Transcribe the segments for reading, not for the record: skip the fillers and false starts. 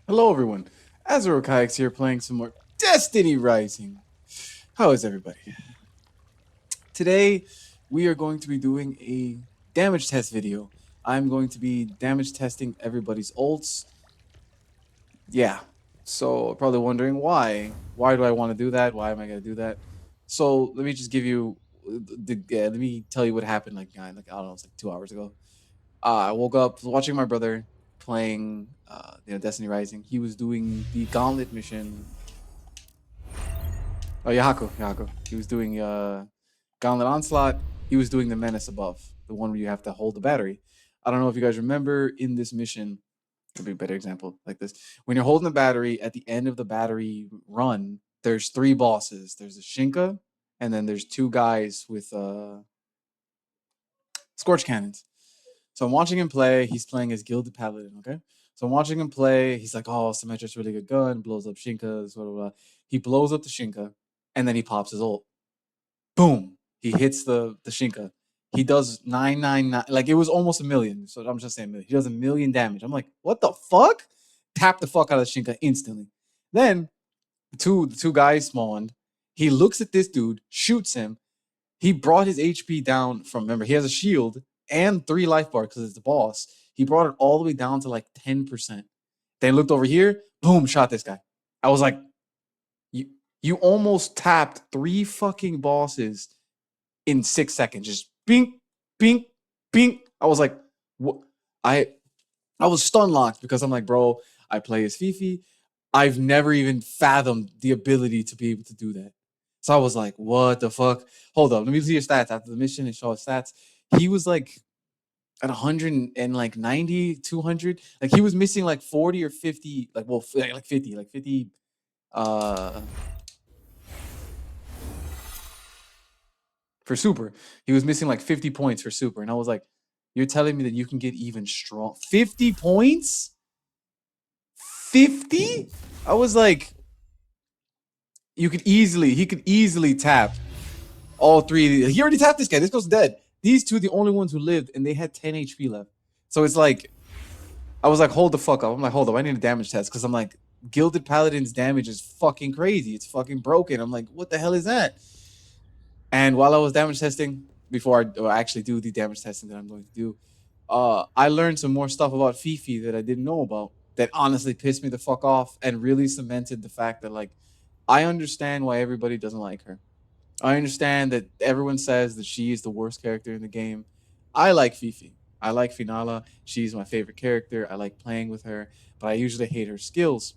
Hello, everyone. Azrokaiyax here playing some more Destiny Rising. How is everybody? Today, we are going to be doing a damage test video. I'm going to be damage testing everybody's ults. Yeah. So, probably wondering why. Why do I want to do that? Why am I going to do that? So, let me just give you let me tell you what happened I don't know, it's like 2 hours ago. I woke up was watching my brother playing Destiny Rising. He was doing the gauntlet mission. Oh, Yahako. He was doing Gauntlet Onslaught. He was doing the Menace above, the one where you have to hold the battery. I don't know if you guys remember in this mission, it'd be a better example like this. When you're holding the battery, at the end of the battery run, there's three bosses. There's a Shinka, and then there's two guys with Scorch Cannons. So I'm watching him play. He's playing as Gilded Paladin, okay? So I'm watching him play. He's like, oh, Symmetra's really good gun, blows up Shinkas, blah, blah, blah. He blows up the Shinka, and then he pops his ult. Boom. He hits the Shinka. He does 999. Like, it was almost a million. So I'm just saying, he does a million damage. I'm like, what the fuck? Tap the fuck out of the Shinka instantly. Then the two guys spawned. He looks at this dude, shoots him. He brought his HP down from, remember, he has a shield and 3 life bar because it's the boss. He brought it all the way down to like 10%. Then looked over here, boom, shot this guy. I was like, you almost tapped 3 fucking bosses in 6 seconds. Just bink, bink, bink. I was like, what? I was stun locked because I'm like, bro, I play as Fifi. I've never even fathomed the ability to be able to do that. So I was like, what the fuck? Hold up, let me see your stats after the mission and show his stats. He was like at 100 and like 90, 200. Like he was missing like 40 or 50, like 50, like 50 uh for super. He was missing like 50 points for super. And I was like, you're telling me that you can get even strong 50 points? 50? I was like, he could easily tap all three. He already tapped this guy. This guy's dead. These two, the only ones who lived, and they had 10 HP left. So it's like, I was like, hold the fuck up. I'm like, hold up, I need a damage test because I'm like, Gilded Paladin's damage is fucking crazy. It's fucking broken. I'm like, what the hell is that? And while I was damage testing, before I actually do the damage testing that I'm going to do, I learned some more stuff about Fifi that I didn't know about. That honestly pissed me the fuck off and really cemented the fact that like, I understand why everybody doesn't like her. I understand that everyone says that she is the worst character in the game. I like Fifi. I like Finala. She's my favorite character. I like playing with her, but I usually hate her skills.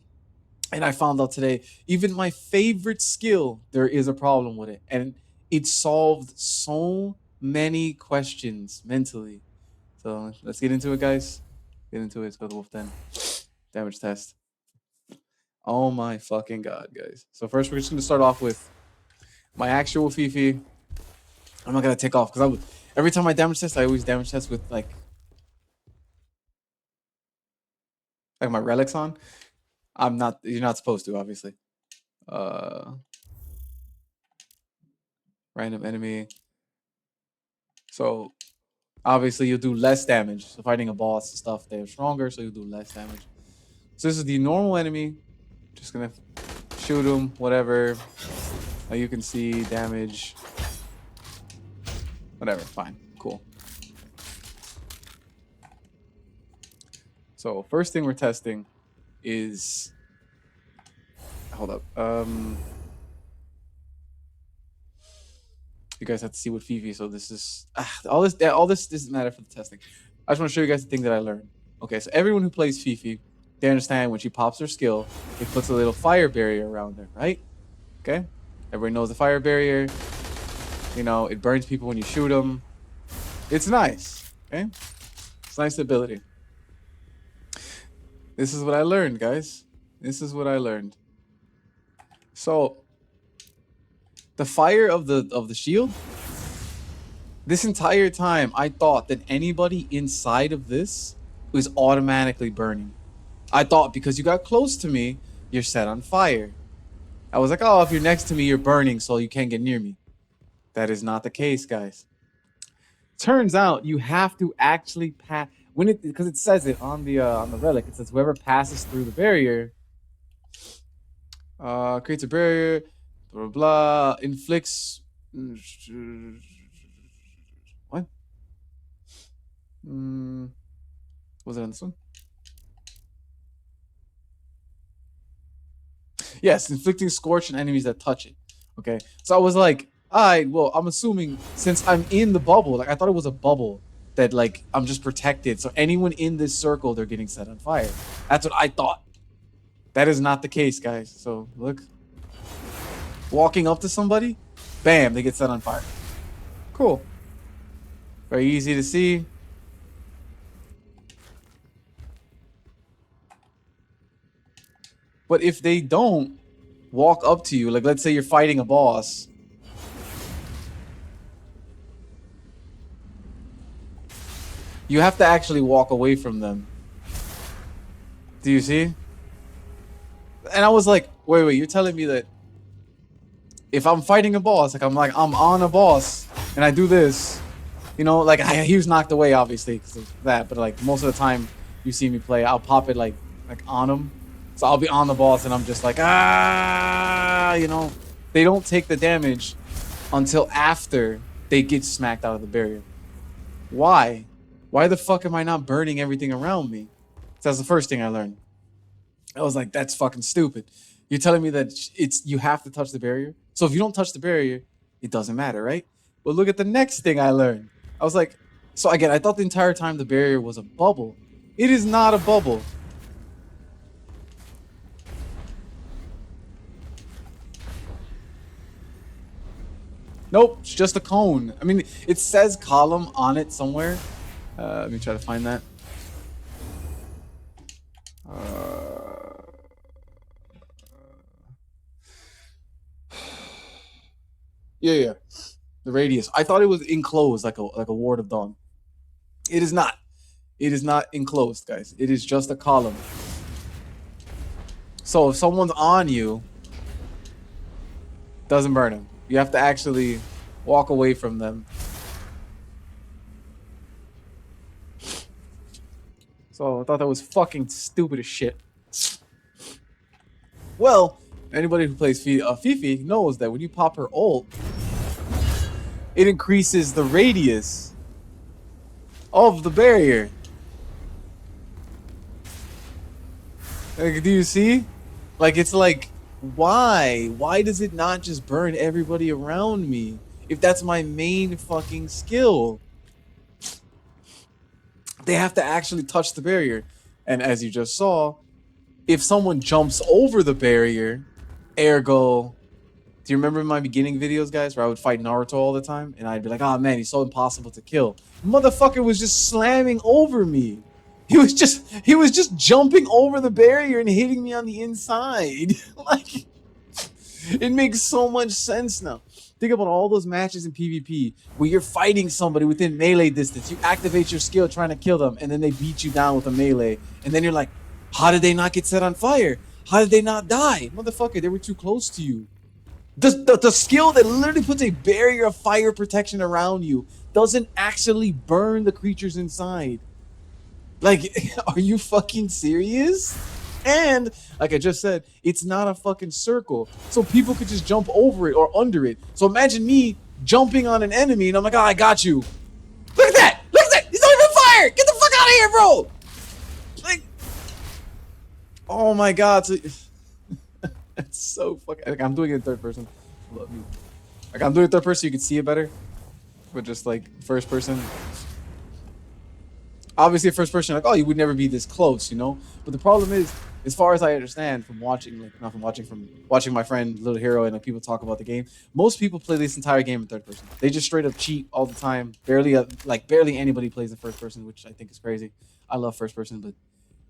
And I found out today, even my favorite skill, there is a problem with it. And it solved so many questions mentally. So let's get into it, guys. Get into it. Let's go to the Wolf Den. Damage test. Oh my fucking god, guys. So first we're just gonna start off with my actual Fifi. I'm not gonna take off because every time I damage test, I always damage test with like my relics on. I'm not. You're not supposed to, obviously. Uh, Random enemy. So obviously you'll do less damage. So fighting a boss and stuff, they're stronger, so you'll do less damage. So this is the normal enemy. Just gonna shoot him, whatever. Now you can see damage. Whatever, fine, cool. So first thing we're testing is, hold up. You guys have to see what Fifi. So this is all this doesn't matter for the testing. I just want to show you guys the thing that I learned. Okay, so everyone who plays Fifi, they understand when she pops her skill, it puts a little fire barrier around her, right? Okay, everyone knows the fire barrier. You know, it burns people when you shoot them. It's nice. Okay, it's nice ability. This is what I learned, guys. This is what I learned. So the fire of the shield. This entire time, I thought that anybody inside of this was automatically burning. I thought because you got close to me, you're set on fire. I was like, oh, if you're next to me, you're burning, so you can't get near me. That is not the case, guys. Turns out you have to actually pass. when it because it says it on the relic. It says whoever passes through the barrier creates a barrier, blah blah, blah inflicts. What? Was it on this one? Yes, inflicting scorch on enemies that touch it. Okay, so I was like, all right, well, I'm assuming since I'm in the bubble, like I thought it was a bubble that like I'm just protected. So anyone in this circle, they're getting set on fire. That's what I thought. That is not the case, guys. So look, walking up to somebody, bam, they get set on fire. Cool. Very easy to see. But if they don't walk up to you, like let's say you're fighting a boss, you have to actually walk away from them. Do you see? And I was like, wait, you're telling me that if I'm fighting a boss, like I'm on a boss and I do this, you know, like he was knocked away obviously because of that, but like most of the time you see me play, I'll pop it like on him. So I'll be on the boss and I'm just like, you know, they don't take the damage until after they get smacked out of the barrier. Why? Why the fuck am I not burning everything around me? So that's the first thing I learned. I was like, that's fucking stupid. You're telling me that you have to touch the barrier? So if you don't touch the barrier, it doesn't matter, right? But look at the next thing I learned. I was like, so again, I thought the entire time the barrier was a bubble. It is not a bubble. Nope, it's just a cone. I mean, it says column on it somewhere. Let me try to find that. Yeah. The radius. I thought it was enclosed like a ward of dawn. It is not. It is not enclosed, guys. It is just a column. So if someone's on you, doesn't burn them. You have to actually walk away from them. So I thought that was fucking stupid as shit. Well, anybody who plays Fifi knows that when you pop her ult, it increases the radius of the barrier. Like, do you see? Like, it's like, why? Why does it not just burn everybody around me if that's my main fucking skill? They have to actually touch the barrier. And as you just saw, if someone jumps over the barrier, ergo, do you remember my beginning videos, guys, where I would fight Naruto all the time? And I'd be like, oh man, he's so impossible to kill. Motherfucker was just slamming over me. He was just jumping over the barrier and hitting me on the inside. Like, it makes so much sense now. Think about all those matches in PvP where you're fighting somebody within melee distance. You activate your skill trying to kill them, and then they beat you down with a melee. And then you're like, how did they not get set on fire? How did they not die? Motherfucker, they were too close to you. The skill that literally puts a barrier of fire protection around you doesn't actually burn the creatures inside. Like, are you fucking serious? And, like I just said, it's not a fucking circle. So people could just jump over it or under it. So imagine me jumping on an enemy and I'm like, oh, I got you. Look at that! Look at that! He's not even fire! Get the fuck out of here, bro! Like, oh my god. So, it's so fucking... Like, I'm doing it in third person. Like, I'm doing it third person so you can see it better. But just, like, first person... Obviously, first person, like, oh, you would never be this close, you know? But the problem is, as far as I understand from watching, like, not from watching, from watching my friend Little Hero and like people talk about the game, most people play this entire game in third person. They just straight up cheat all the time. Barely anybody plays in first person, which I think is crazy. I love first person, but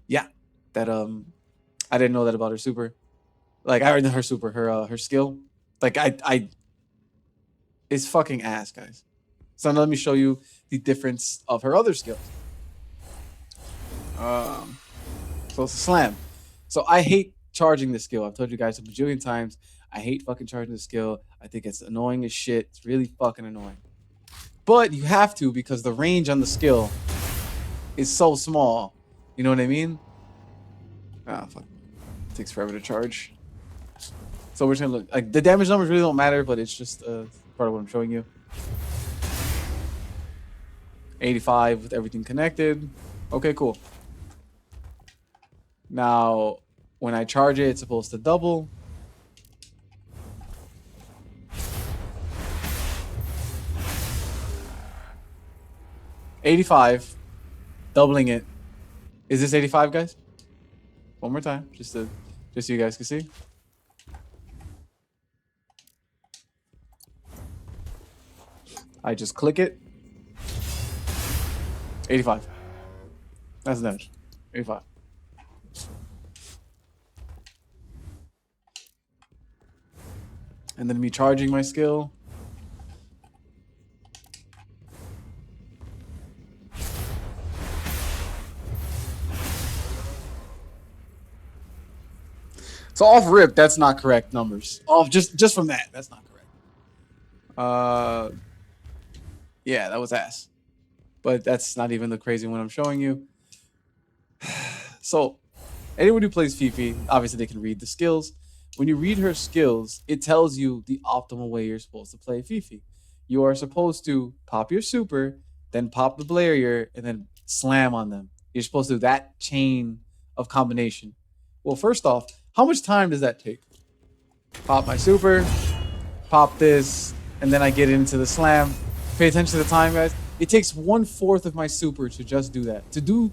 yeah, that I didn't know that about her super. Like, I already know her super, her skill. Like, it's fucking ass, guys. So now let me show you the difference of her other skills. So it's a slam. So I hate charging the skill. I've told you guys a bajillion times. I hate fucking charging the skill. I think it's annoying as shit. It's really fucking annoying. But you have to because the range on the skill is so small. You know what I mean? Ah, fuck. It takes forever to charge. So we're just gonna look. Like the damage numbers really don't matter, but it's just part of what I'm showing you. 85 with everything connected. Okay, cool. Now, when I charge it, it's supposed to double. $85, doubling it. Is this 85, guys? One more time, just so you guys can see. I just click it. 85. That's damage. 85. And then me charging my skill. So off rip, that's not correct numbers. Off just from that, that's not correct. Yeah, that was ass. But that's not even the crazy one I'm showing you. So anyone who plays Fifi, obviously they can read the skills. When you read her skills, it tells you the optimal way you're supposed to play Fifi. You are supposed to pop your super, then pop the barrier, and then slam on them. You're supposed to do that chain of combination. Well, first off, how much time does that take? Pop my super, pop this, and then I get into the slam. Pay attention to the time, guys. It takes 1/4 of my super to just do that. To do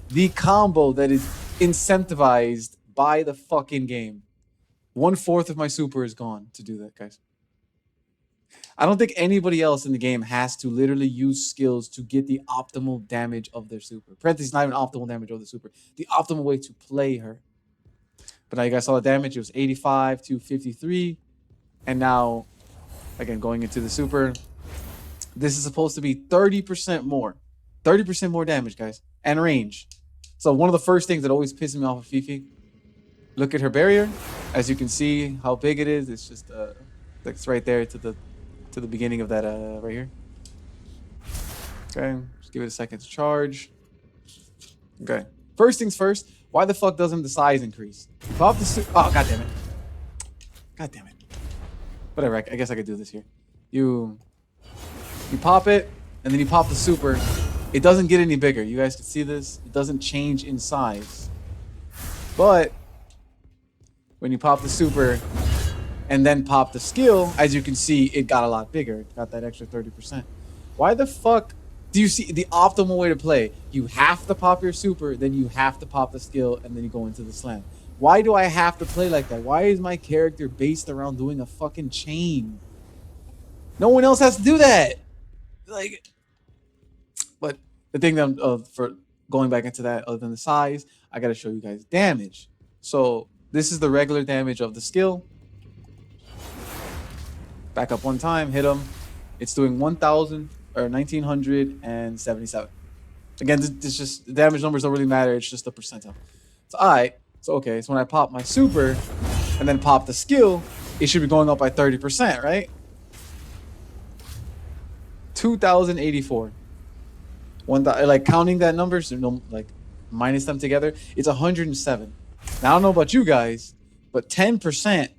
the combo that is incentivized by the fucking game. 1/4 of my super is gone to do that, guys. I don't think anybody else in the game has to literally use skills to get the optimal damage of their super. Parentheses, not even optimal damage of the super. The optimal way to play her. But now you guys saw the damage. It was 85 to 53. And now, again, going into the super, this is supposed to be 30% more. 30% more damage, guys. And range. So one of the first things that always pisses me off of Fifi, look at her barrier. As you can see how big it is. It's just it's right there to the beginning of that right here. Okay, just give it a second to charge. Okay. First things first, why the fuck doesn't the size increase? Pop the oh, god damn it. God damn it. Whatever, I guess I could do this here. You pop it, and then you pop the super. It doesn't get any bigger. You guys can see this. It doesn't change in size. But when you pop the super and then pop the skill, as you can see, it got a lot bigger. It got that extra 30%. Why the fuck do you see the optimal way to play? You have to pop your super, then you have to pop the skill, and then you go into the slam. Why do I have to play like that? Why is my character based around doing a fucking chain? No one else has to do that. Like, but the thing that for going back into that, other than the size, I gotta show you guys damage. So this is the regular damage of the skill. Back up one time, hit him. It's doing 1,000 or 1,977. Again, this just the damage numbers don't really matter. It's just the percentile. So so okay. So when I pop my super and then pop the skill, it should be going up by 30%, right? 2,084. Like counting that number, so no, like minus them together, it's 107. Now I don't know about you guys, but 10%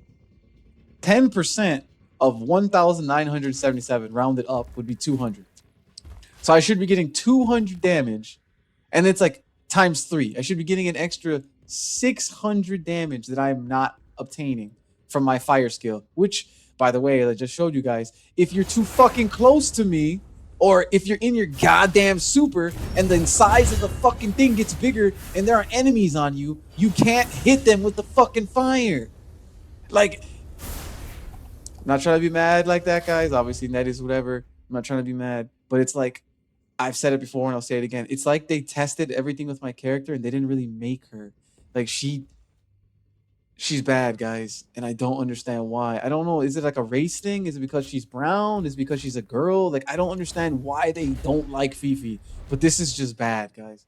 of 1,977 rounded up would be 200. So I should be getting 200 damage, and it's like times 3. I should be getting an extra 600 damage that I'm not obtaining from my fire skill, which, by the way, I just showed you guys, if you're too fucking close to me, or if you're in your goddamn super and the size of the fucking thing gets bigger and there are enemies on you, you can't hit them with the fucking fire. Like, I'm not trying to be mad like that, guys. Obviously, net is whatever. I'm not trying to be mad. But it's like, I've said it before and I'll say it again. It's like they tested everything with my character and they didn't really make her. Like, she's bad, guys. And I don't understand why. I don't know. Is it like a race thing? Is it because she's brown? Is it because she's a girl? Like, I don't understand why they don't like Fifi. But this is just bad, guys.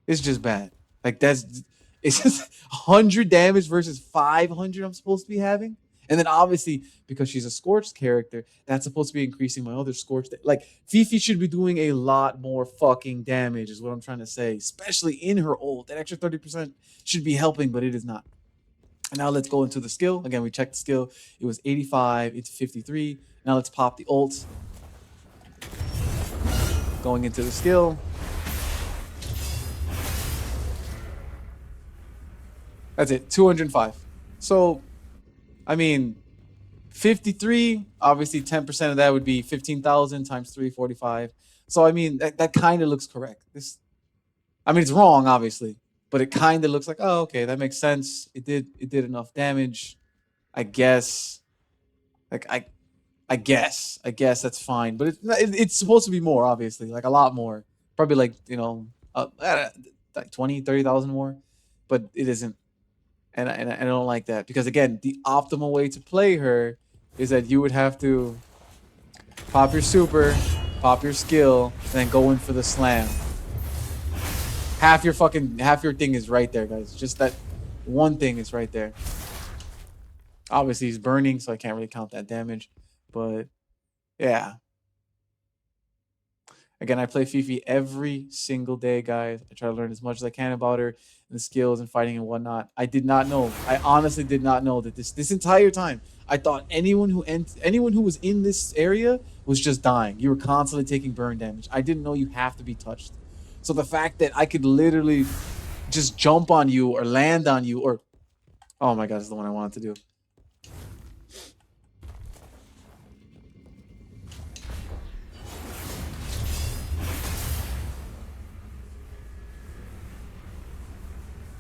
It's just bad. Like, it's just 100 damage versus 500 I'm supposed to be having. And then obviously, because she's a Scorched character, that's supposed to be increasing my other Scorched. Like, Fifi should be doing a lot more fucking damage, is what I'm trying to say. Especially in her ult. That extra 30% should be helping, but it is not. And now let's go into the skill. Again, we checked the skill. It was 85, it's 53. Now let's pop the ult. Going into the skill. That's it, 205. So, I mean, 53, obviously 10% of that would be 15,000 times 3, 45. So, I mean, that kind of looks correct. I mean, it's wrong, obviously, but it kind of looks like, oh, okay, that makes sense. It did enough damage, I guess. Like, I guess that's fine, but it's supposed to be more, obviously, like a lot more. Probably like, like 20, 30,000 more, but it isn't. And I don't like that because, again, the optimal way to play her is that you would have to pop your super, pop your skill, and then go in for the slam. Half your thing is right there, guys. Just that one thing is right there. Obviously, he's burning, so I can't really count that damage. But yeah. Again, I play Fifi every single day, guys. I try to learn as much as I can about her and the skills and fighting and whatnot. I did not know. I honestly did not know that this entire time I thought anyone who was in this area was just dying. You were constantly taking burn damage. I didn't know you have to be touched. So the fact that I could literally just jump on you or land on you or, oh my god, this is the one I wanted to do.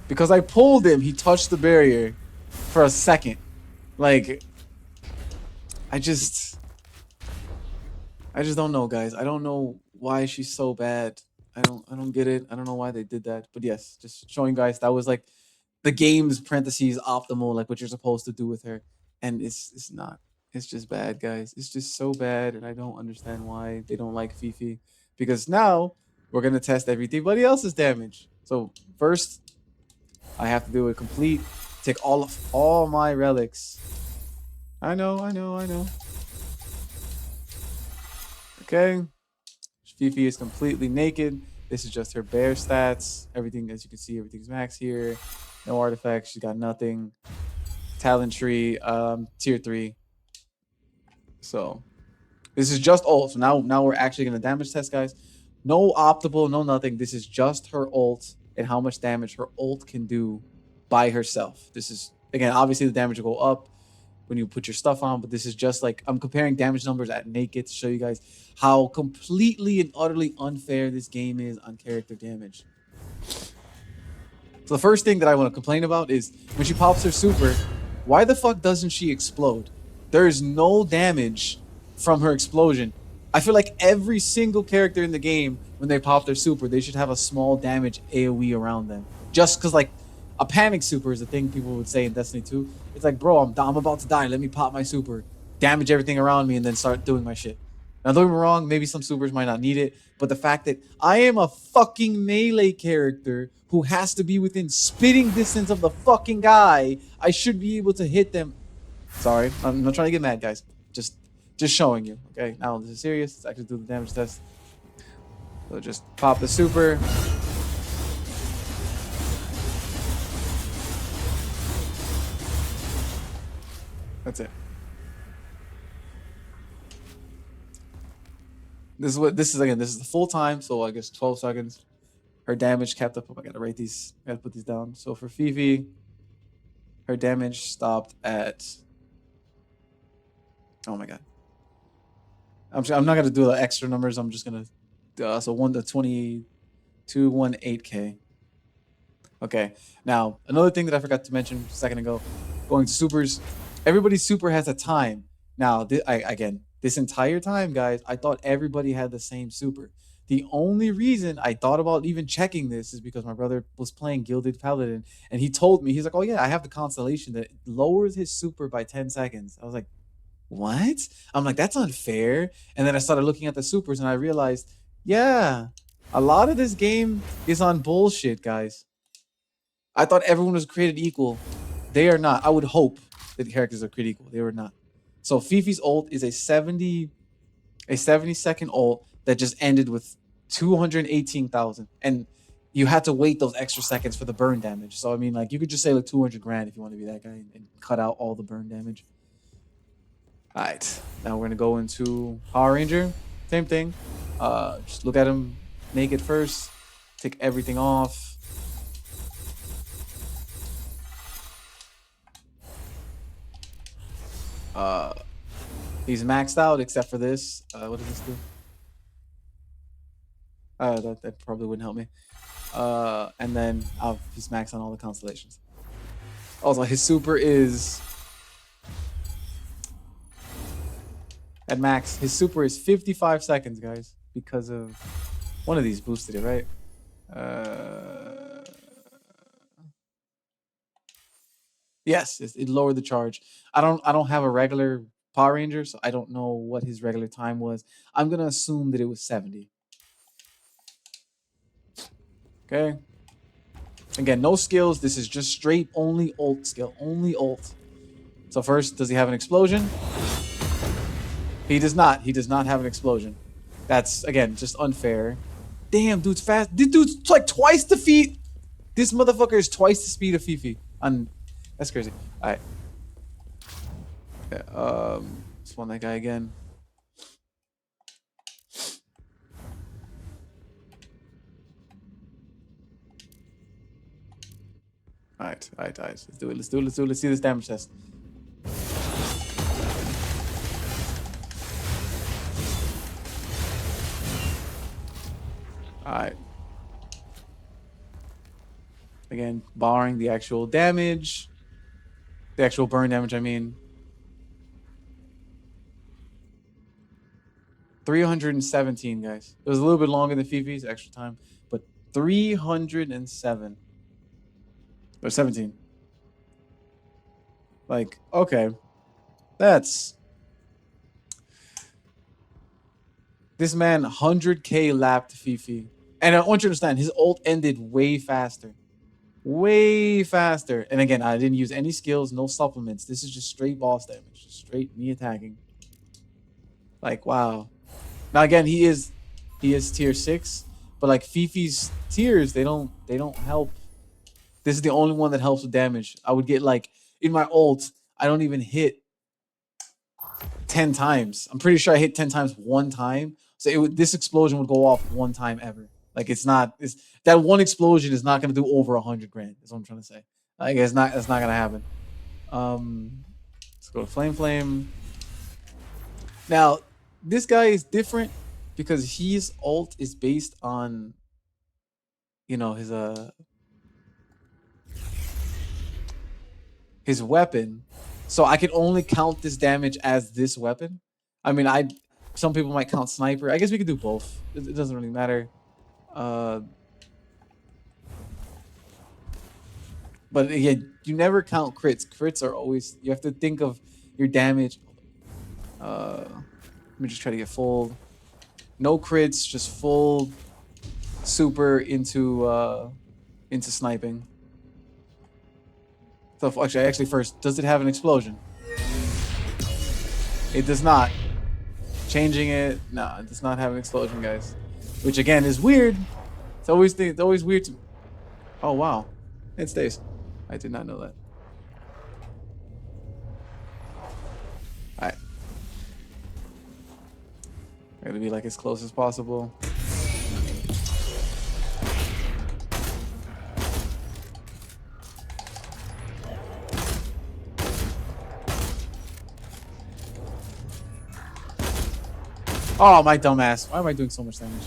Because I pulled him, he touched the barrier for a second. Like, I just don't know, guys. I don't know why she's so bad. I don't get it. I don't know why they did that. But yes, just showing guys that was like the game's parentheses optimal, like what you're supposed to do with her. And it's not. It's just bad, guys. It's just so bad, and I don't understand why they don't like Fifi. Because now we're gonna test everybody else's damage. So first, I have to do a complete, take all my relics. I know. Okay. Fifi is completely naked. This is just her bare stats. Everything, as you can see, everything's max here. No artifacts. She's got nothing. Talent tree, tier 3. So this is just ult. So now we're actually gonna damage test, guys. No optimal, no nothing. This is just her ult and how much damage her ult can do by herself. This is, again, obviously the damage will go up when you put your stuff on, but this is just like, I'm comparing damage numbers at naked to show you guys how completely and utterly unfair this game is on character damage. So the first thing that I want to complain about is when she pops her super, why the fuck doesn't she explode? There is no damage from her explosion. I feel like every single character in the game, when they pop their super, they should have a small damage AoE around them. Just because, like, a panic super is a thing people would say in Destiny 2. It's like, bro, I'm about to die. Let me pop my super, damage everything around me, and then start doing my shit. Now, don't get me wrong, maybe some supers might not need it, but the fact that I am a fucking melee character who has to be within spitting distance of the fucking guy, I should be able to hit them. Sorry, I'm not trying to get mad, guys. Just showing you, okay? Now, this is serious. Let's actually do the damage test. So just pop the super. That's it. This is again. This is the full time, so I guess 12 seconds. Her damage kept up. I gotta rate these. I gotta put these down. So for Fifi, her damage stopped at. Oh my god. I'm not gonna do the extra numbers. I'm just gonna. So 1 to 2218K. Okay. Now another thing that I forgot to mention a second ago, going to supers. Everybody's super has a time. Now, again, this entire time, guys, I thought everybody had the same super. The only reason I thought about even checking this is because my brother was playing Gilded Paladin, and he told me, he's like, oh yeah, I have the constellation that lowers his super by 10 seconds. I was like, what? I'm like, that's unfair. And then I started looking at the supers, and I realized, yeah, a lot of this game is on bullshit, guys. I thought everyone was created equal. They are not. I would hope. the characters are critical. They were not. So Fifi's ult is a 70-second ult that just ended with 218,000, and you had to wait those extra seconds for the burn damage. So I mean, like, you could just say like 200 grand if you want to be that guy and cut out all the burn damage. All right, now we're gonna go into Power Ranger. Same thing. Just look at him naked first. Take everything off. He's maxed out except for this. What does this do? That probably wouldn't help me. And then he's maxed on all the constellations. Also, his super is at max. His super is 55 seconds, guys, because of one of these boosted it, right? Yes, it lowered the charge. I don't have a regular Power Ranger, so I don't know what his regular time was. I'm gonna assume that it was 70. Okay. Again, no skills. This is just straight only ult skill. Only ult. So first, does he have an explosion? He does not. He does not have an explosion. That's, again, just unfair. Damn, dude's fast. This dude's like twice the feet. This motherfucker is twice the speed of Fifi. That's crazy. All right. Yeah, spawn that guy again. All right. Let's do it. Let's see this damage test. All right. Again, barring the actual damage, the actual burn damage, I mean. 317, guys. It was a little bit longer than Fifi's extra time, but 307. Or 17. Like, okay. That's... This man 100k lapped Fifi. And I want you to understand, his ult ended way faster. Way faster. And again, I didn't use any skills, no supplements. This is just straight boss damage. Just straight me attacking. Like, wow. Now again, he is tier 6, but like Fifi's tiers, they don't help. This is the only one that helps with damage. I would get like in my ult, I don't even hit 10 times. I'm pretty sure I hit 10 times one time. So this explosion would go off one time ever. Like, that one explosion is not going to do over 100 grand. Is what I'm trying to say. Like, it's not going to happen. Let's go to Flame. Now, this guy is different because his ult is based on, you know, his weapon. So I can only count this damage as this weapon. I mean, some people might count sniper. I guess we could do both. It doesn't really matter. But again, you never count crits. Crits are always, you have to think of your damage. Let me just try to get full. No crits, just full super into sniping. So actually first, does it have an explosion? It does not. Changing it, no, it does not have an explosion, guys. Which again is weird. It's always weird to. Oh wow, it stays. I did not know that. All right, I'm gonna be like as close as possible. Oh, my dumbass. Why am I doing so much damage?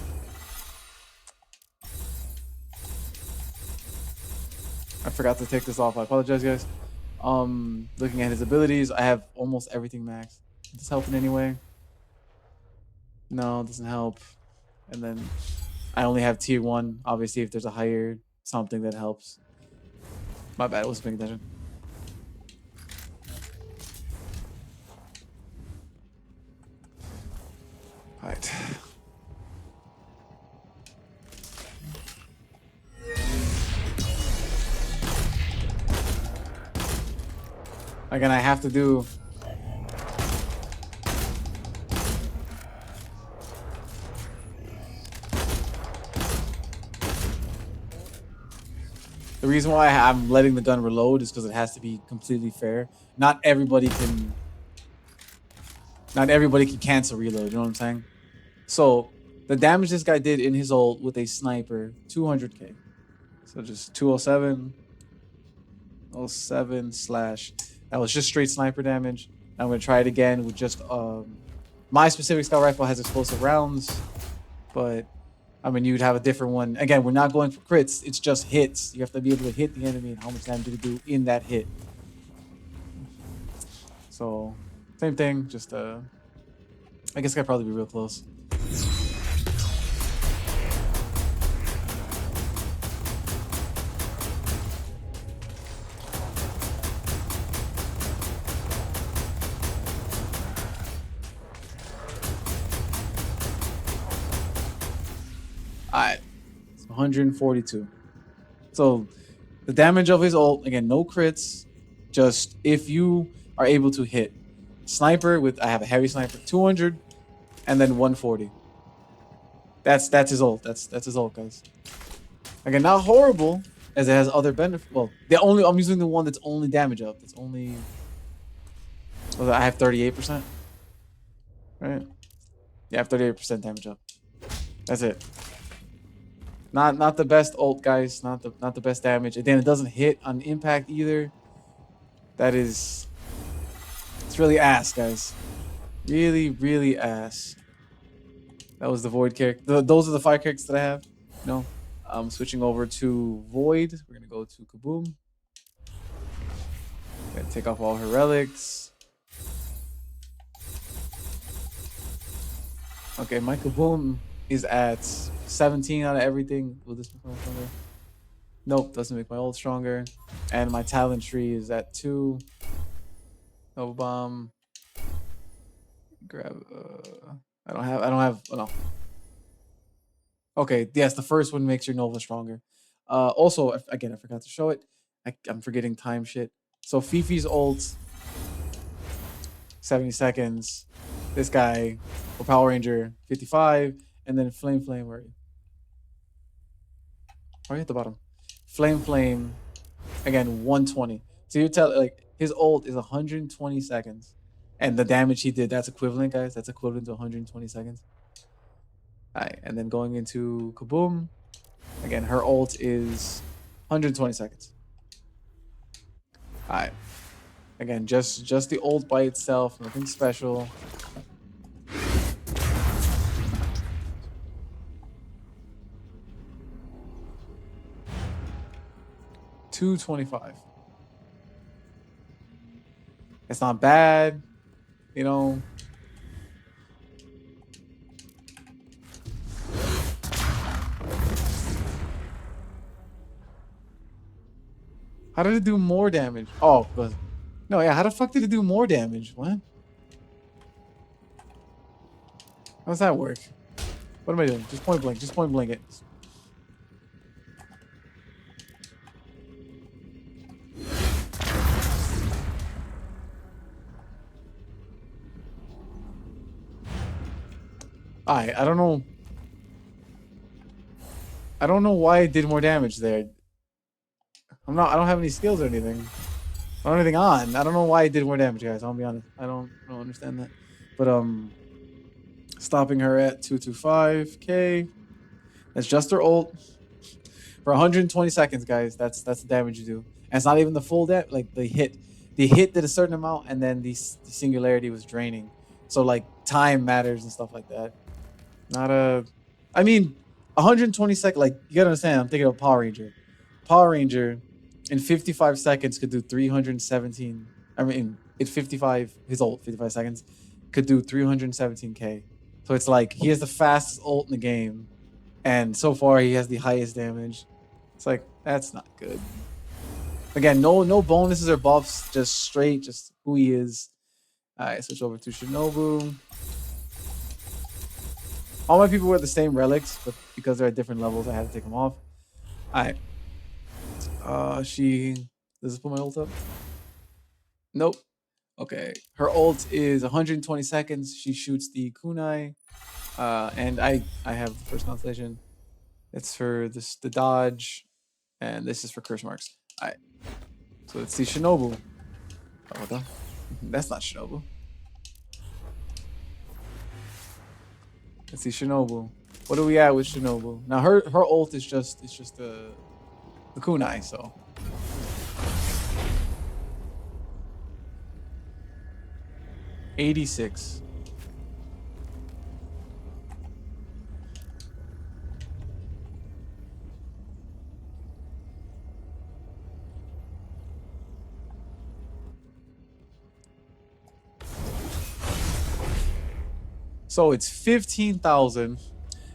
I forgot to take this off. I apologize, guys. Looking at his abilities, I have almost everything maxed. Is this helping anyway? No, it doesn't help. And then I only have tier 1. Obviously, if there's a higher something that helps. My bad, I wasn't paying attention. All right. Again, I have to do. The reason why I'm letting the gun reload is because it has to be completely fair. Not everybody can. Not everybody can cancel reload. You know what I'm saying? So the damage this guy did in his ult with a sniper, 200k. So just 207, 07 slash. That was just straight sniper damage. I'm gonna try it again with just my specific scout rifle has explosive rounds, but I mean you'd have a different one. Again, we're not going for crits. It's just hits. You have to be able to hit the enemy and how much damage you do in that hit. So same thing. Just I guess I could probably be real close. Alright, 142. So the damage of his ult, again, no crits, just if you are able to hit. Sniper with, I have a heavy sniper, 200, and then 140. That's his ult. That's his ult, guys. Again, not horrible, as it has other benefits. Well, I'm using the one that's only damage up. That's only. Well, I have 38%. Right? Yeah, I have 38% damage up. That's it. Not the best ult, guys. Not the best damage. And then it doesn't hit on impact either. That is. It's really ass, guys. Really, really ass. That was the Void character. Those are the 5 characters that I have. No. I'm switching over to Void. We're gonna go to Kaboom. Gonna take off all her relics. Okay, my Kaboom is at 17 out of everything. Will this make my ult stronger? Nope, doesn't make my ult stronger. And my talent tree is at 2. No bomb. Grab. I don't have. Oh no. Okay, yes, the first one makes your Nova stronger. Also, again, I forgot to show it. I'm forgetting time shit. So Fifi's ult, 70 seconds. This guy, or Power Ranger, 55. And then Flame, where are you? Are you at the bottom? Flame, again, 120. So you tell, like, his ult is 120 seconds. And the damage he did, that's equivalent, guys. That's equivalent to 120 seconds. All right, and then going into Kaboom. Again, her ult is 120 seconds. All right. Again, just the ult by itself, nothing special. $225. It's not bad, you know. How did it do more damage? Oh, but no, yeah. How the fuck did it do more damage? What? How does that work? What am I doing? Just point blank. Just point blank it. I don't know. I don't know why it did more damage there. I don't have any skills or anything. I don't have anything on. I don't know why it did more damage, guys. I'll be honest. I don't understand that. But stopping her at 225k. That's just her ult. For 120 seconds, guys. That's the damage you do. And it's not even the full damage, like the hit. The hit did a certain amount, and then the singularity was draining. So like time matters and stuff like that. Not a. I mean, 120 seconds. Like you gotta understand. I'm thinking of Power Ranger. Power Ranger, in 55 seconds could do 317. I mean, in 55, his ult 55 seconds could do 317k. So it's like he has the fastest ult in the game, and so far he has the highest damage. It's like that's not good. Again, no bonuses or buffs, just straight, just who he is. All right, switch over to Shinobu. All my people wear the same relics, but because they're at different levels, I had to take them off. All right. Does this put my ult up? Nope. Okay. Her ult is 120 seconds. She shoots the kunai. And I have the first constellation. It's for this the dodge, and this is for curse marks. Alright. So let's see Shinobu. Oh, what the? That's not Shinobu. Let's see Shinobu. What are we at with Shinobu? Now her ult is just the kunai, so 86. So it's 15,000,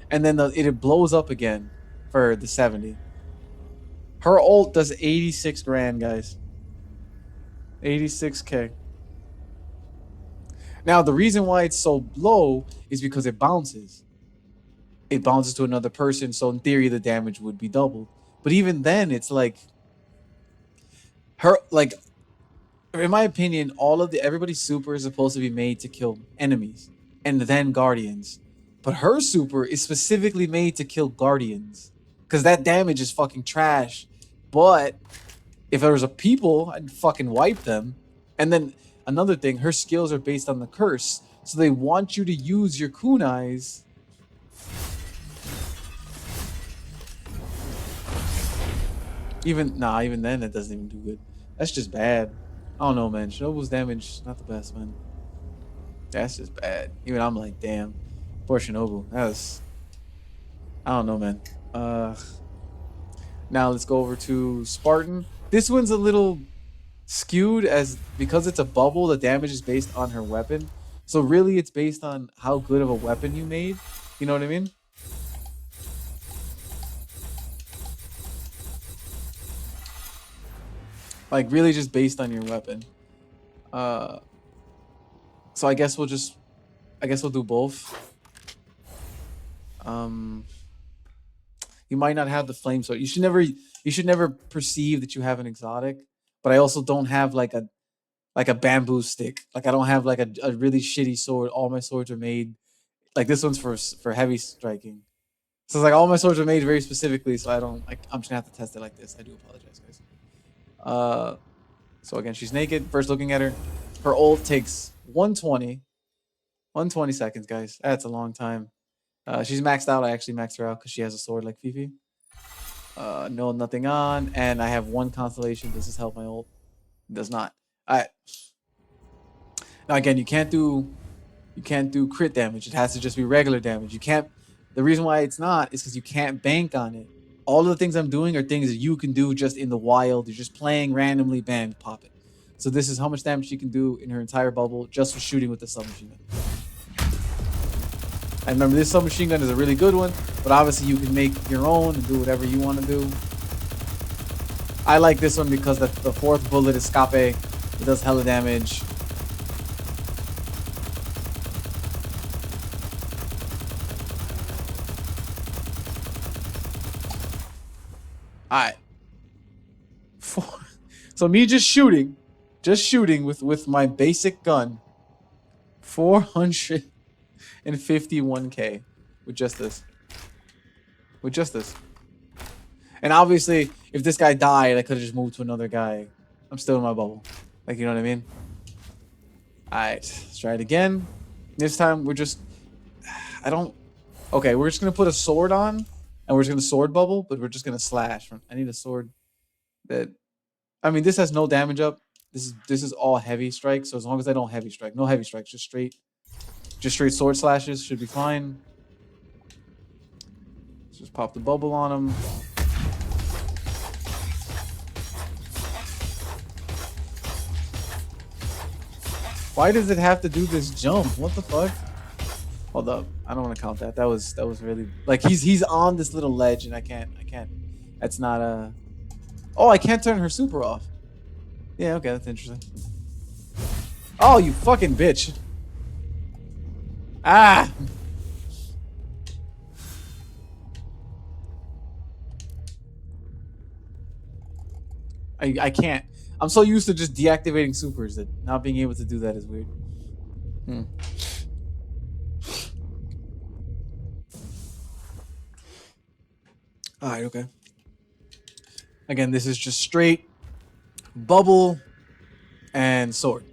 and then it blows up again for the 70. Her ult does 86 grand, guys. 86k. Now the reason why it's so low is because it bounces. It bounces to another person, so in theory the damage would be doubled. But even then, it's like her like in my opinion, all of the everybody's super is supposed to be made to kill enemies and then guardians. But her super is specifically made to kill guardians. Because that damage is fucking trash. But if there was a people, I'd fucking wipe them. And then another thing, her skills are based on the curse. So they want you to use your kunais. Even then it doesn't even do good. That's just bad. I don't know, man. Shinobu's damage not the best, man. That's just bad. Even I'm like, damn. Poor Shinobu. I don't know, man. Now let's go over to Spartan. This one's a little skewed as because it's a bubble, the damage is based on her weapon. So really it's based on how good of a weapon you made. You know what I mean? Like really just based on your weapon. So I guess we'll do both. You might not have the flame sword. You should never perceive that you have an exotic, but I also don't have like a bamboo stick. Like I don't have like a really shitty sword. All my swords are made like this one's for heavy striking. So it's like all my swords are made very specifically, so I don't like I'm just gonna have to test it like this. I do apologize, guys. So again, she's naked. First looking at her, her ult takes 120 seconds, guys. That's a long time. She's maxed out. I actually maxed her out because she has a sword like Fifi. No, nothing on, and I have one constellation. Does this help my ult? It does not. All right. Now again, you can't do crit damage. It has to just be regular damage. You can't. The reason why it's not is because you can't bank on it. All of the things I'm doing are things that you can do just in the wild. You're just playing randomly, bam, pop it. So this is how much damage she can do in her entire bubble just for shooting with the submachine gun. I remember this submachine gun is a really good one, but obviously you can make your own and do whatever you want to do. I like this one because the fourth bullet is scape. It does hella damage. Alright. So me just shooting with my basic gun. 451k with just this. With just this. And obviously, if this guy died, I could have just moved to another guy. I'm still in my bubble. Like, you know what I mean? Alright, let's try it again. This time, we're just... Okay, we're just going to put a sword on, and we're just going to sword bubble, but we're just going to slash. I need a sword that... I mean, this has no damage up. This is all heavy strike, so as long as I don't heavy strike. No heavy strikes, just straight sword slashes should be fine. Let's just pop the bubble on him. Why does it have to do this jump? What the fuck? Hold up. I don't want to count that. That was really like he's on this little ledge and I can't. That's not a... Oh, I can't turn her super off. Yeah, okay, that's interesting. Oh, you fucking bitch. Ah! I can't. I'm so used to just deactivating supers that not being able to do that is weird. All right, okay. Again, this is just straight bubble and sword.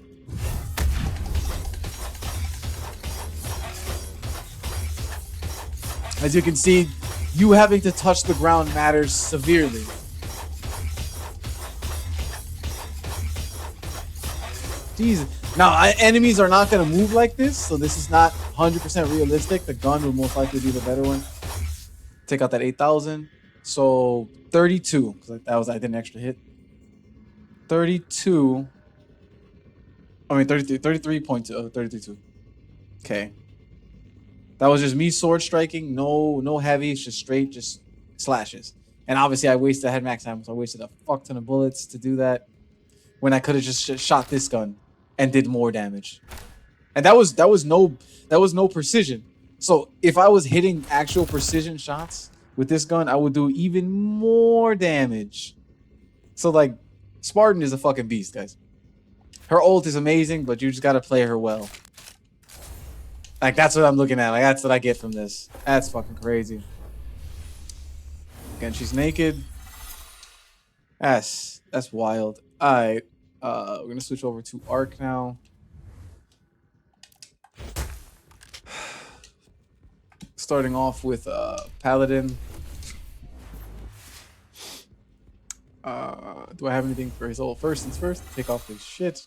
As you can see, you having to touch the ground matters severely. Jesus. Now, enemies are not going to move like this, so this is not 100% realistic. The gun will most likely be the better one. Take out that 8,000. So 32, because I did an extra hit. 32. I mean 33, 33.2, 32. Okay. That was just me sword striking, no heavy, it's just straight, just slashes. And obviously I had max ammo, so I wasted a fuck ton of bullets to do that when I could have just shot this gun and did more damage. And that was no precision. So if I was hitting actual precision shots with this gun, I would do even more damage. So like, Spartan is a fucking beast, guys. Her ult is amazing, but you just gotta play her well. Like, that's what I'm looking at. Like, that's what I get from this. That's fucking crazy. Again, she's naked. That's wild. All right. We're gonna switch over to Arc now. Starting off with Paladin. Do I have anything for his ult? First things first, take off his shit.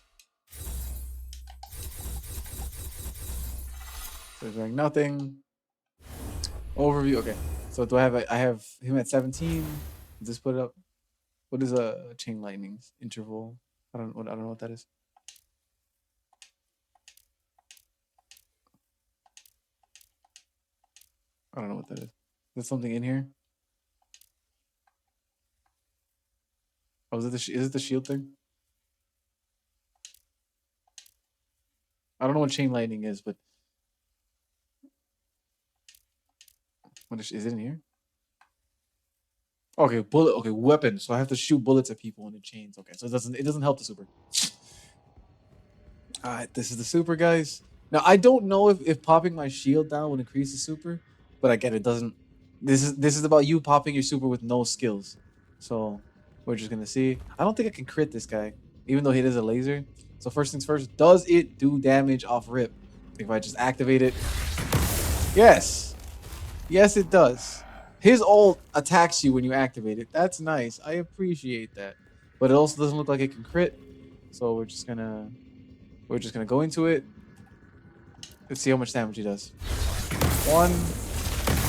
So doing nothing. Overview. Okay. So do I have him at 17? Just put it up. What is a chain lightning interval? I don't know what that is. I don't know what that is. There's something in here. Oh, is it the shield thing? I don't know what chain lightning is, but what is it in here? Okay, bullet. Okay, weapon. So I have to shoot bullets at people in the chains. Okay, so it doesn't help the super. All right, this is the super, guys. Now I don't know if popping my shield down would increase the super, but I get it doesn't. This is about you popping your super with no skills. So we're just gonna see. I don't think I can crit this guy, even though he is a laser. So first things first, does it do damage off rip? If I just activate it, yes, yes it does. His ult attacks you when you activate it. That's nice. I appreciate that. But it also doesn't look like it can crit. So we're just gonna go into it. Let's see how much damage he does. 1,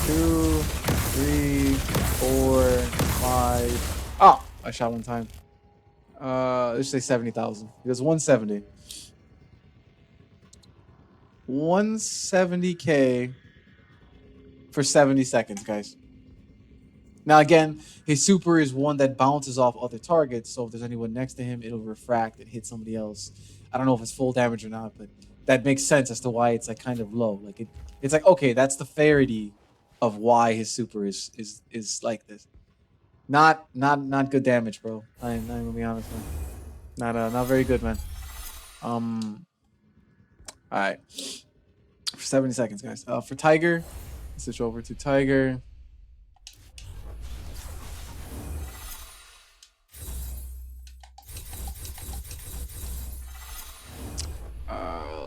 2, 3, 4, 5. Oh, I shot one time. Let's say 70,000. He does 170. 170k for 70 seconds, guys. Now again, his super is one that bounces off other targets, so if there's anyone next to him, it'll refract and hit somebody else. I don't know if it's full damage or not, but that makes sense as to why it's like kind of low. Like it's like, okay, that's the fairity of why his super is like this. Not good damage, bro. I'm gonna be honest, man. Not very good, man. All right. For 70 seconds, guys. For Tiger, switch over to Tiger.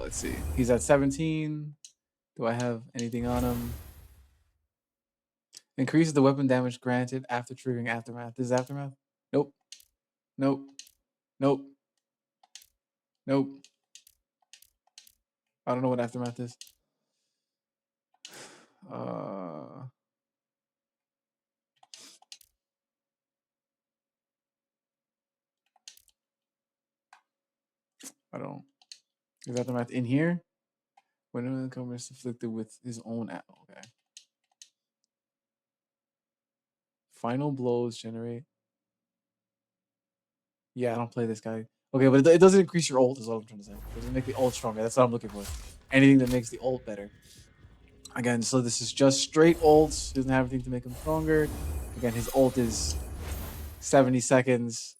Let's see. He's at 17. Do I have anything on him? Increases the weapon damage granted after triggering Aftermath. This is Aftermath? Nope. Nope. Nope. Nope. I don't know what Aftermath is. I don't. Is Aftermath in here? When an income is afflicted with his own. Okay. Final blows generate. Yeah, I don't play this guy. Okay, but it doesn't increase your ult, is what I'm trying to say. It doesn't make the ult stronger. That's what I'm looking for. Anything that makes the ult better. Again, so this is just straight ults. Doesn't have anything to make him stronger. Again, his ult is 70 seconds.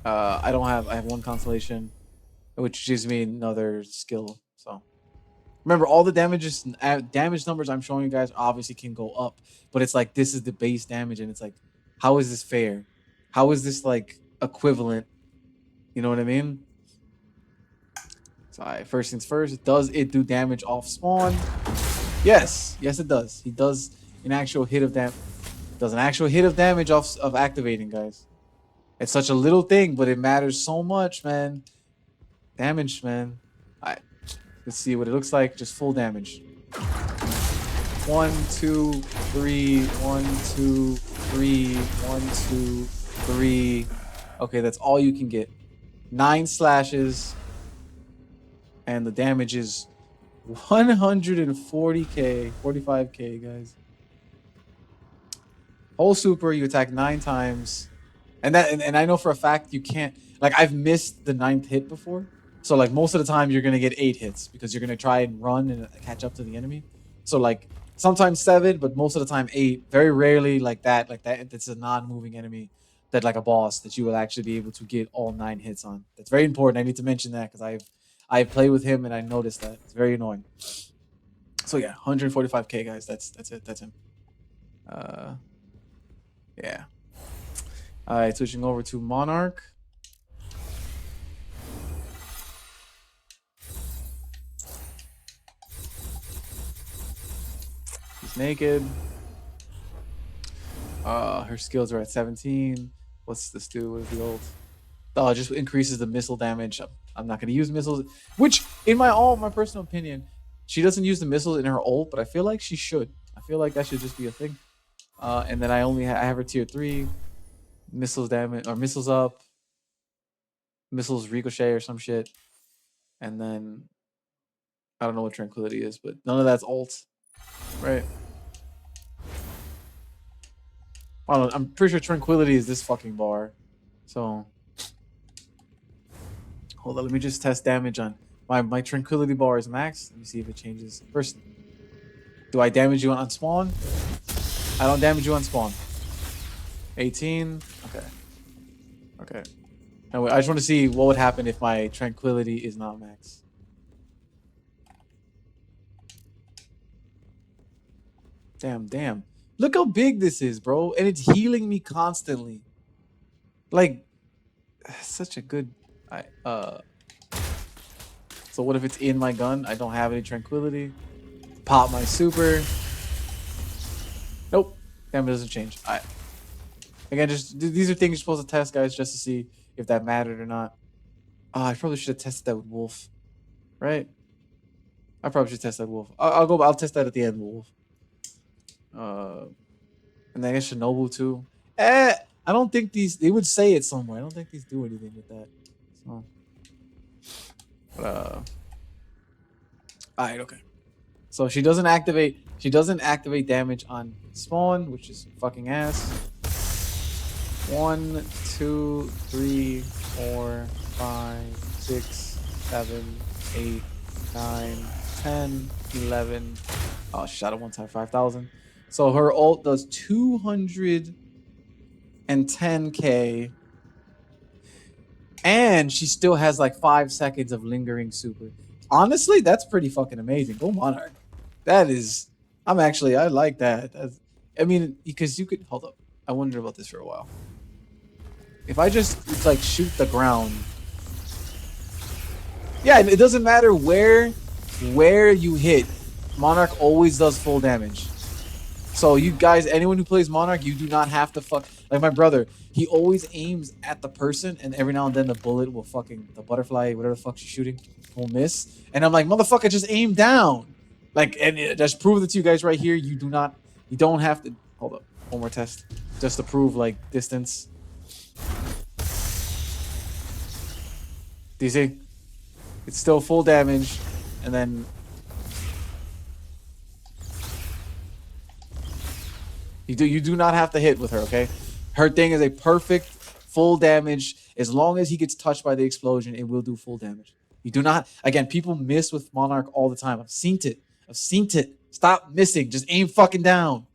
I don't have. I have one constellation, which gives me another skill. So remember, all the damage numbers I'm showing you guys obviously can go up, but it's like this is the base damage, and it's like, how is this fair? How is this like equivalent? You know what I mean? So, all right, first things first, does it do damage off spawn? Yes, yes, it does. He does an actual hit of damage. Does an actual hit of damage off of activating, guys. It's such a little thing, but it matters so much, man. Damage, man. All right, let's see what it looks like. Just full damage. 1, 2, 3. 1, 2, 3. 1, 2, 3. Okay, that's all you can get. 9 slashes, and the damage is 140k, 45k, guys. Whole super, you attack 9 times. And I know for a fact you can't, like, I've missed the 9th hit before. So like most of the time you're gonna get 8 hits because you're gonna try and run and catch up to the enemy. So like sometimes 7, but most of the time 8. Very rarely like that. It's a non-moving enemy that like a boss that you will actually be able to get all 9 hits on. That's very important. I need to mention that because I've played with him and I noticed that. It's very annoying. So yeah, 145k, guys. That's it. That's him. Yeah. All right, switching over to Monarch. He's naked. Her skills are at 17. What's this do? What is the ult? Oh, it just increases the missile damage. I'm not gonna use missiles, which in my personal opinion, she doesn't use the missiles in her ult, but I feel like she should. I feel like that should just be a thing. And then I have her tier 3 missiles damage or missiles up, missiles ricochet or some shit, and then I don't know what tranquility is, but none of that's ult, right? I don't know, I'm pretty sure tranquility is this fucking bar. So hold on, let me just test damage on my tranquility bar is max. Let me see if it changes. First, do I damage you on spawn? I don't damage you on spawn. 18. Okay. Okay. Anyway, I just want to see what would happen if my tranquility is not max. Damn. Look how big this is, bro. And it's healing me constantly. Like, such a good... So what if it's in my gun? I don't have any tranquility. Pop my super. Nope. Damage doesn't change. Again, just these are things you're supposed to test, guys, just to see if that mattered or not. Oh, I probably should have tested that with Wolf. Right? I probably should test that with Wolf. I'll test that at the end with Wolf. And then I guess Shinobu too. I don't think they would say it somewhere. I don't think these do anything with that. So, alright, okay. So she doesn't activate damage on spawn, which is fucking ass. 1, 2, 3, 4, 5, 6, 7, 8, 9, 10, 11. Oh, shot at one time, 5,000. So her ult does 210k, and she still has like 5 seconds of lingering super. Honestly, that's pretty fucking amazing. Go Monarch. That is, I like that. I mean, because you could, hold up. I wondered about this for a while. If I just like shoot the ground, yeah, it doesn't matter where you hit. Monarch always does full damage. So you guys, anyone who plays Monarch, you do not have to fuck. Like my brother, he always aims at the person, and every now and then the bullet will the butterfly, whatever the fuck she's shooting, will miss. And I'm like, motherfucker, just aim down. Like, and just prove it to you guys right here. You don't have to. Hold up, one more test, just to prove like distance. Do you see? It's still full damage, and then you do not have to hit with her, okay? Her thing is a perfect full damage. As long as he gets touched by the explosion, it will do full damage. You do not, again, people miss with Monarch all the time. I've seen it. Stop missing. Just aim fucking down.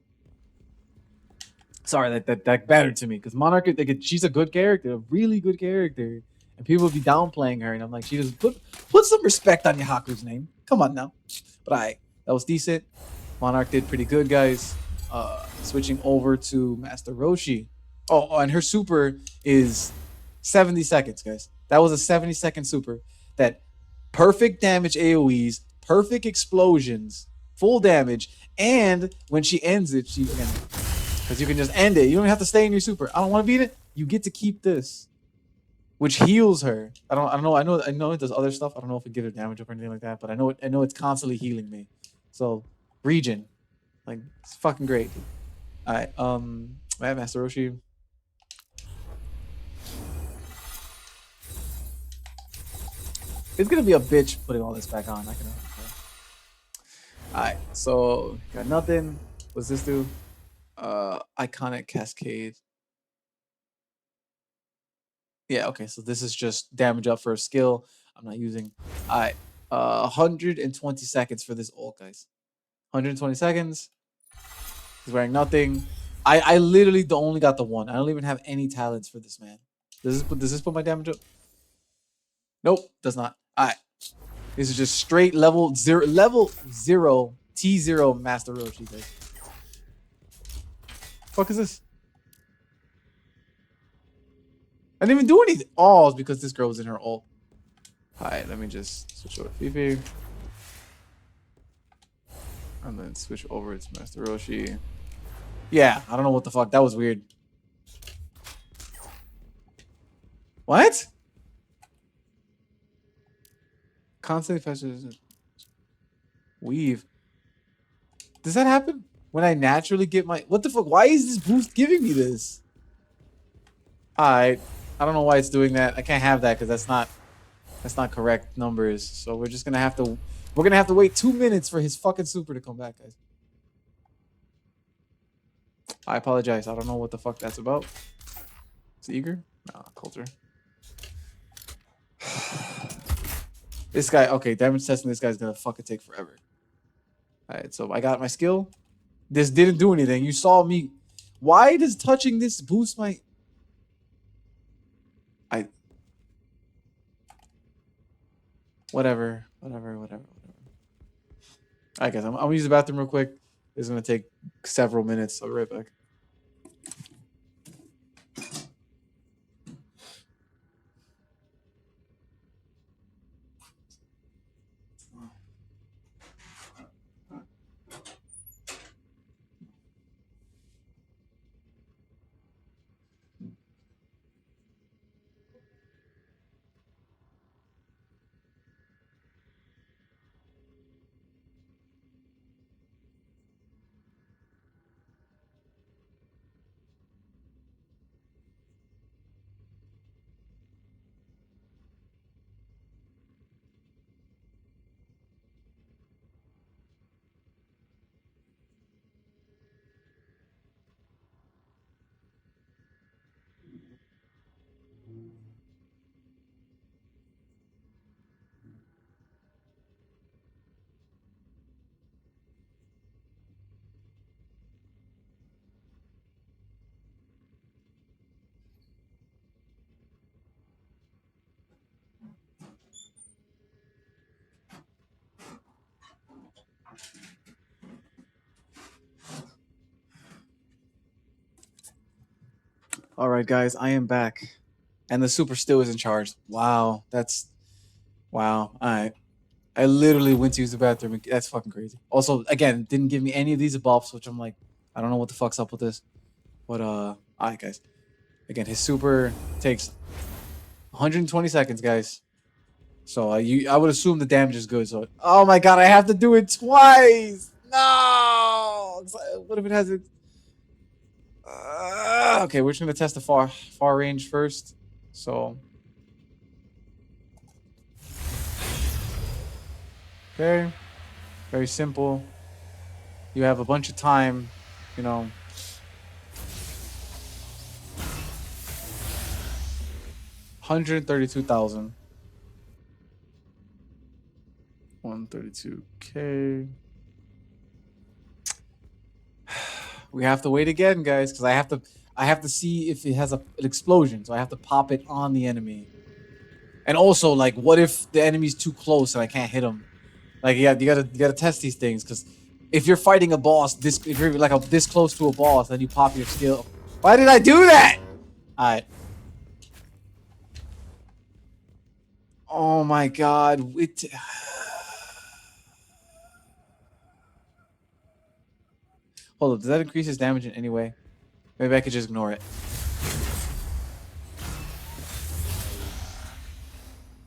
Sorry, that mattered to me because Monarch, she's a good character, a really good character, and people would be downplaying her, and I'm like, she just put some respect on Yahaku's name. Come on now. But that was decent. Monarch did pretty good, guys. Switching over to Master Roshi. And her super is 70 seconds, guys. That was a 70-second super. That perfect damage AoEs, perfect explosions, full damage, and when she ends it, she can, because you can just end it. You don't have to stay in your super. I don't want to beat it. You get to keep this, which heals her. I don't know. I know it does other stuff. I don't know if it gives her damage up or anything like that, but I know it's constantly healing me. So regen, like, it's fucking great. All right, I have Master Roshi. It's gonna be a bitch putting all this back on. I can. All right, so got nothing. What's this do? Iconic Cascade. Yeah, okay, so this is just damage up for a skill. I'm not using. All right, 120 seconds for this ult, guys. 120 seconds. He's wearing nothing. I literally only got the one. I don't even have any talents for this man. Does this put my damage up? Nope, does not. All right, this is just straight level zero T0 Master Roshi, guys. Fuck is this? I didn't even do anything. Oh, it's because this girl was in her ult. Alright, let me just switch over to Fifi. And then switch over to Master Roshi. Yeah, I don't know what the fuck. That was weird. What? Constantly fetches. Weave. Does that happen? When I naturally get my... What the fuck? Why is this boost giving me this? Alright. I don't know why it's doing that. I can't have that because that's not correct numbers. So we're just gonna have to... We're gonna have to wait 2 minutes for his fucking super to come back, guys. I apologize. I don't know what the fuck that's about. Is it eager? No, culture. This guy, okay, damage testing this guy's gonna fucking take forever. Alright, so I got my skill. This didn't do anything. You saw me. Why does touching this boost my... Whatever. Alright, guys, I'm gonna use the bathroom real quick. It's gonna take several minutes. I'll be right back. All right, guys, I am back, and the super still is in charge. Wow, wow. All right, I literally went to use the bathroom. That's fucking crazy. Also, again, didn't give me any of these buffs, which I'm like, I don't know what the fuck's up with this. But all right, guys. Again, his super takes 120 seconds, guys. So I would assume the damage is good. So, oh my god, I have to do it twice. No. What if it has it? Okay, we're just gonna test the far range first. So, okay, very simple. You have a bunch of time, you know. $132,000. 132K. We have to wait again, guys, because I have to see if it has an explosion. So I have to pop it on the enemy. And also, like, what if the enemy's too close and I can't hit him? Like, yeah, you gotta test these things, because if you're fighting a boss, if you're like this close to a boss, then you pop your skill. Why did I do that? All right. Oh my god. Hold up. Does that increase his damage in any way? Maybe I could just ignore it.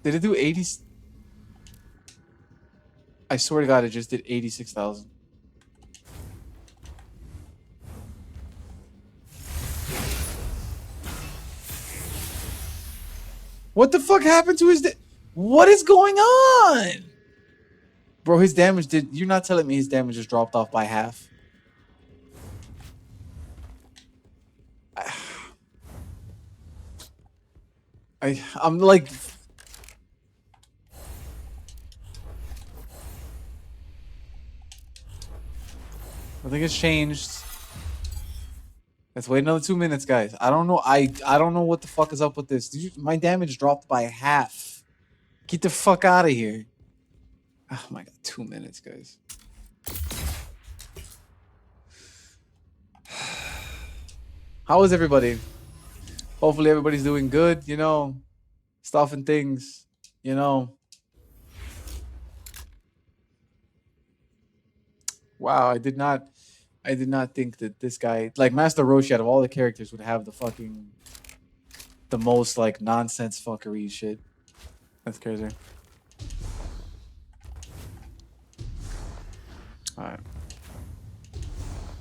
Did it do 80? I swear to God, it just did 86,000. What the fuck happened to his? What is going on? Bro, his damage did. You're not telling me his damage just dropped off by half? I'm like. I think it's changed. Let's wait another 2 minutes, guys. I don't know. I don't know what the fuck is up with this. My damage dropped by half. Get the fuck out of here. Oh my god, 2 minutes, guys. How is everybody? Hopefully everybody's doing good, you know. Stuff and things, you know. Wow, I did not think that this guy, like Master Roshi, out of all the characters, would have the most like nonsense fuckery shit. That's crazy. All right.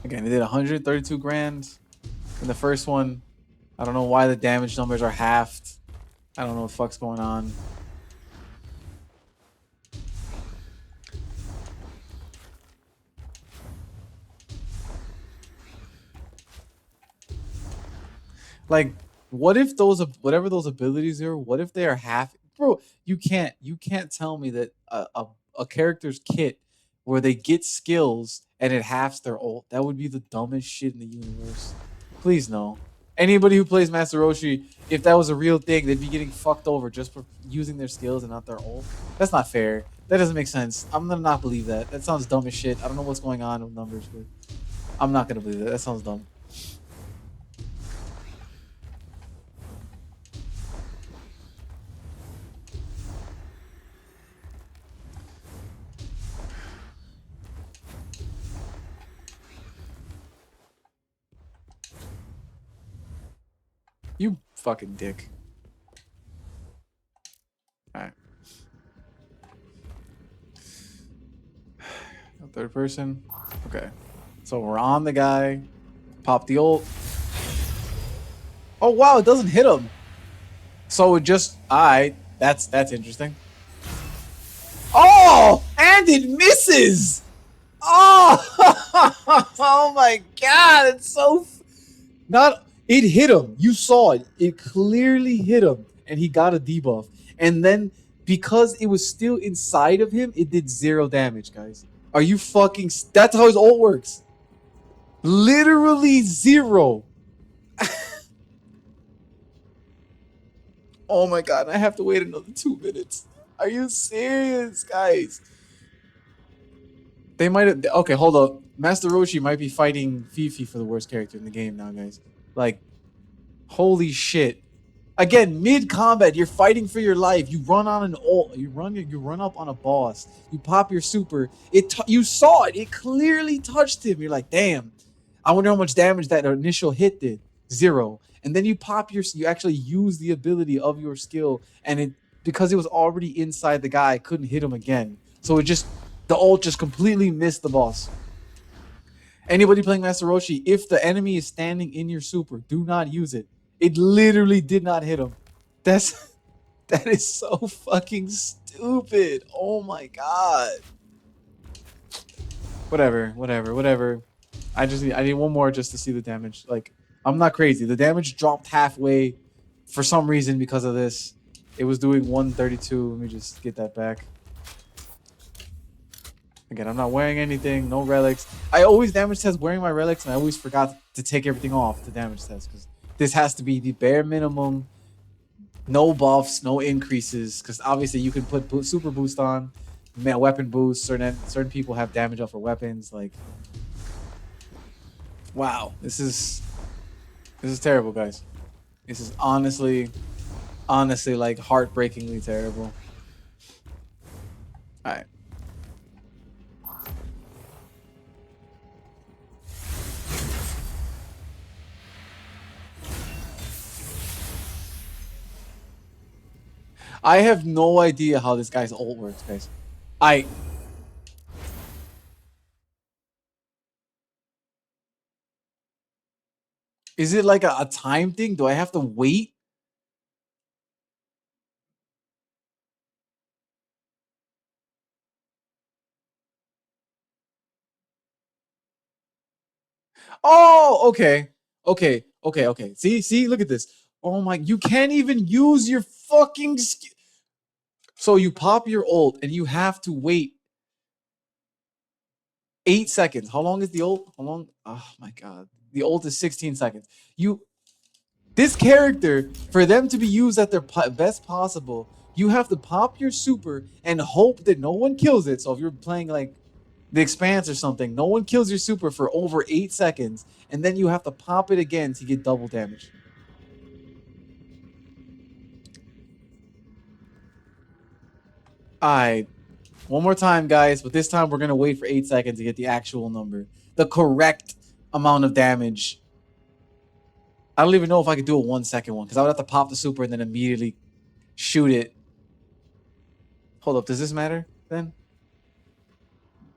Again, they did 132 grand in the first one. I don't know why the damage numbers are halved. I don't know what the fuck's going on. Like, what if whatever those abilities are, what if they are half? Bro, you can't tell me that a character's kit where they get skills and it halves their ult. That would be the dumbest shit in the universe. Please no. Anybody who plays Master Roshi, if that was a real thing, they'd be getting fucked over just for using their skills and not their ult. That's not fair. That doesn't make sense. I'm gonna not believe that. That sounds dumb as shit. I don't know what's going on with numbers, but I'm not gonna believe that. That sounds dumb. You fucking dick. Alright. Third person. Okay. So we're on the guy. Pop the ult. Oh wow, it doesn't hit him. So it just alright. That's interesting. Oh! And it misses! Oh! Oh my god, it's so not it hit him. You saw it. It clearly hit him. And he got a debuff. And then because it was still inside of him, it did 0 damage, guys. Are you fucking... That's how his ult works. Literally 0. Oh my god, I have to wait another 2 minutes. Are you serious, guys? They might have... Okay, hold up. Master Roshi might be fighting Fifi for the worst character in the game now, guys. Like, holy shit. Again, mid-combat, you're fighting for your life. You run on an ult. You run up on a boss. You pop your super. You saw it. It clearly touched him. You're like, damn. I wonder how much damage that initial hit did. 0. And then you pop you actually use the ability of your skill, and because it was already inside the guy, couldn't hit him again. So the ult just completely missed the boss. Anybody playing Master Roshi, if the enemy is standing in your super, do not use it. It literally did not hit him. That is so fucking stupid. Oh my god. Whatever. I need one more just to see the damage. Like, I'm not crazy. The damage dropped halfway for some reason because of this. It was doing 132. Let me just get that back. Again, I'm not wearing anything, no relics. I always damage test wearing my relics, and I always forgot to take everything off to damage test because this has to be the bare minimum. No buffs, no increases, because obviously you can put super boost on, weapon boost. Certain people have damage off for weapons. Like, wow, this is terrible, guys. This is honestly like heartbreakingly terrible. All right. I have no idea how this guy's ult works, guys. Is it like a time thing? Do I have to wait? Oh, okay. Okay. See, look at this. Oh my, you can't even use your fucking so you pop your ult and you have to wait 8 seconds. How long is the ult? How long? Oh my god. The ult is 16 seconds. This character, for them to be used at their best possible, you have to pop your super and hope that no one kills it. So if you're playing like the Expanse or something, no one kills your super for over 8 seconds, and then you have to pop it again to get double damage. Alright. One more time, guys, but this time we're going to wait for 8 seconds to get the actual number. The correct amount of damage. I don't even know if I could do a 1 second one, because I would have to pop the super and then immediately shoot it. Hold up, does this matter then?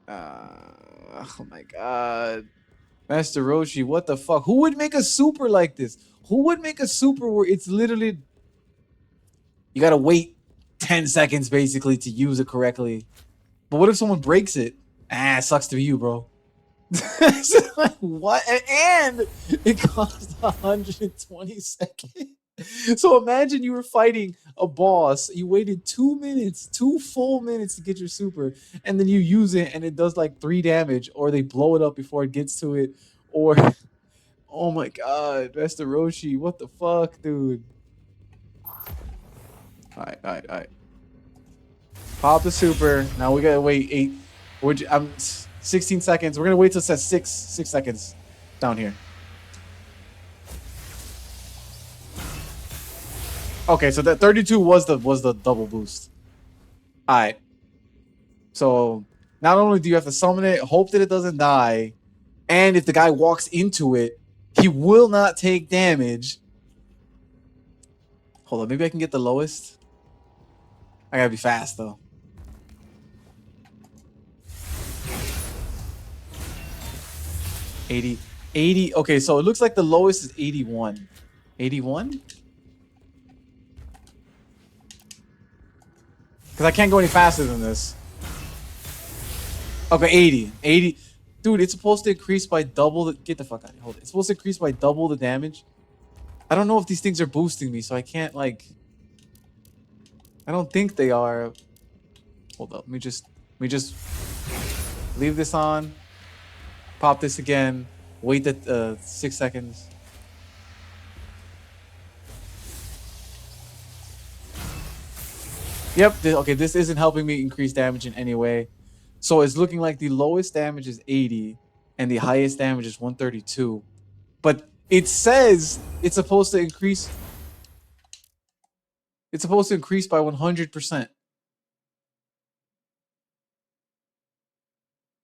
Oh my god. Master Roshi, what the fuck? Who would make a super like this? Who would make a super where it's literally you gotta wait 10 seconds basically to use it correctly? But what if someone breaks it? Ah, it sucks to be you, bro. What? And it cost 120 seconds. So imagine you were fighting a boss, you waited 2 minutes, 2 full minutes to get your super, and then you use it and it does like 3 damage, or they blow it up before it gets to it, or oh my god, Master Roshi, what the fuck, dude? Alright. Pop the super. Now we gotta wait 8. I'm 16 seconds. We're gonna wait till it says 6 seconds down here. Okay, so that 32 was the double boost. Alright. So not only do you have to summon it, hope that it doesn't die, and if the guy walks into it, he will not take damage. Hold on, maybe I can get the lowest. I gotta be fast though. 80. Okay, so it looks like the lowest is 81. 81? Because I can't go any faster than this. Okay, 80. Dude, it's supposed to increase by double the... Get the fuck out of here. Hold it. It's supposed to increase by double the damage. I don't know if these things are boosting me, so I can't, like... I don't think they are. Hold up. Let me just leave this on. Pop this again. Wait the 6 seconds. Yep. Okay, this isn't helping me increase damage in any way. So it's looking like the lowest damage is 80 and the highest damage is 132. But it says it's supposed to increase. It's supposed to increase by 100%.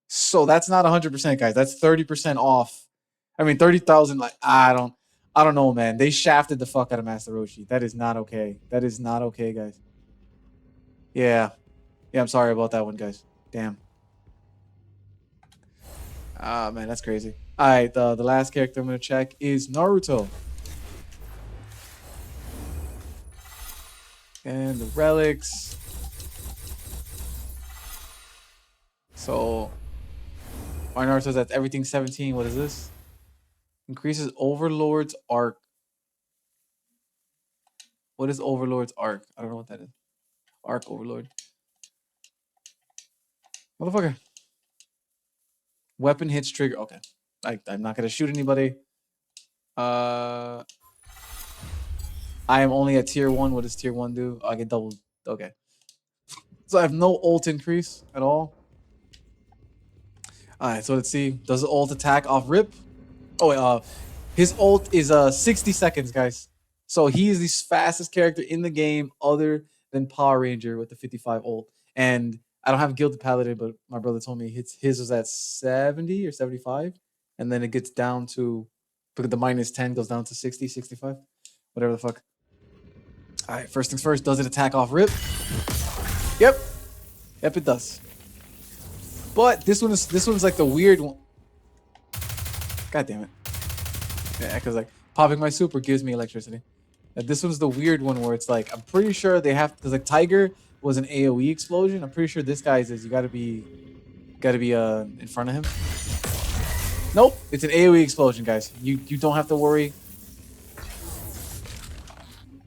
So that's not 100%, guys. That's 30% off. I mean, 30,000. Like, I don't know, man. They shafted the fuck out of Master Roshi. That is not okay. That is not okay, guys. Yeah. I'm sorry about that one, guys. Damn. Ah, man, that's crazy. All right, the last character I'm gonna check is Naruto. And the relics. So, our Naruto's that's everything 17. What is this? Increases Overlord's arc. What is Overlord's arc? I don't know what that is. Arc Overlord. Motherfucker. Weapon hits trigger. Okay. I'm not gonna shoot anybody. Uh I am only at tier 1. What does tier 1 do? I get double. Okay. So I have no ult increase at all. Alright, so let's see. Does the ult attack off rip? Oh wait, his ult is 60 seconds, guys. So he is the fastest character in the game other than Power Ranger with the 55 ult. And I don't have Gilded Paladin, but my brother told me his was at 70 or 75. And then it gets down to, because the minus 10 goes down to 60, 65, whatever the fuck. All right, first things first, does it attack off rip? Yep. Yep, it does. But this one's like the weird one. God damn it. Yeah, because like popping my super gives me electricity. This one's the weird one where it's like I'm pretty sure they have, because like Tiger was an AoE explosion. I'm pretty sure this guy's is you gotta be in front of him. Nope, it's an AoE explosion, guys. You don't have to worry.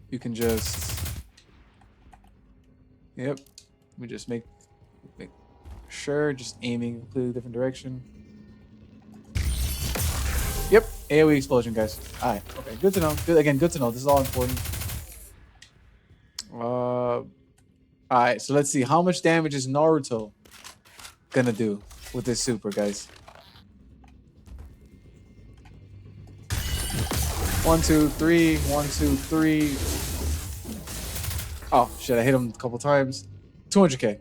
You can just, yep. Let me just make sure, just aiming a completely different direction. Yep, AoE explosion, guys. All right, okay, good to know. Good to know. This is all important. All right, so let's see how much damage is Naruto gonna do with this super, guys. 1, 2, 3. 1, 2, 3. Oh shit! I hit him a couple times. 200k.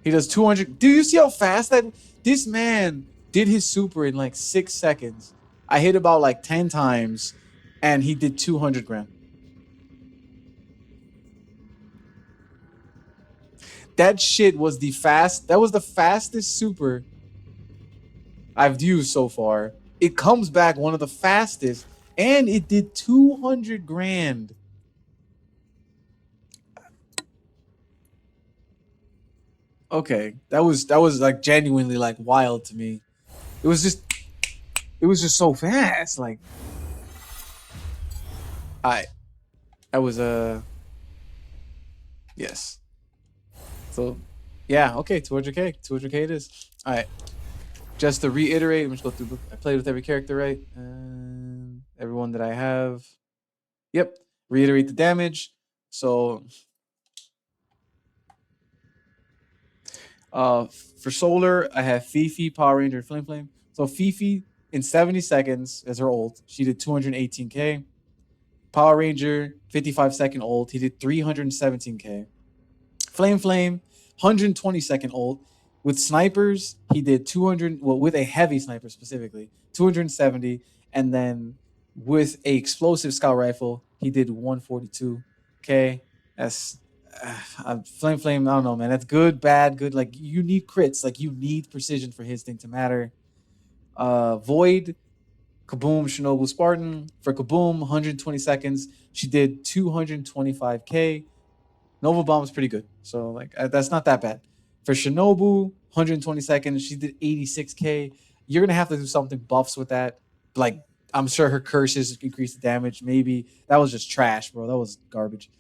He does 200. Do you see how fast that this man did his super in like 6 seconds? I hit about like 10 times, and he did 200 grand. That shit was that was the fastest super I've used so far. It comes back one of the fastest, and it did 200 grand. Okay, that was like genuinely like wild to me. It was just so fast. Like, that was yes. So, yeah, okay, 200k, 200k it is. All right. Just to reiterate, I'm just go through. I played with every character, right? Everyone that I have. Yep. Reiterate the damage. So, for Solar, I have Fifi, Power Ranger, Flame Flame. So Fifi in 70 seconds as her ult, she did 218k. Power Ranger, 55-second ult, he did 317k. Flame Flame, 120-second ult. With snipers, he did 200. Well, with a heavy sniper specifically, 270, and then with a explosive scout rifle, he did 142k. That's Flame Flame. I don't know, man. That's good, bad, good. Like you need crits. Like you need precision for his thing to matter. Void, Kaboom, Shinobu, Spartan. For Kaboom, 120 seconds, she did 225k. Nova Bomb is pretty good. So like that's not that bad. For Shinobu, 120 seconds, she did 86k. You're gonna have to do something buffs with that. Like I'm sure her curses increase the damage. Maybe that was just trash, bro. That was garbage.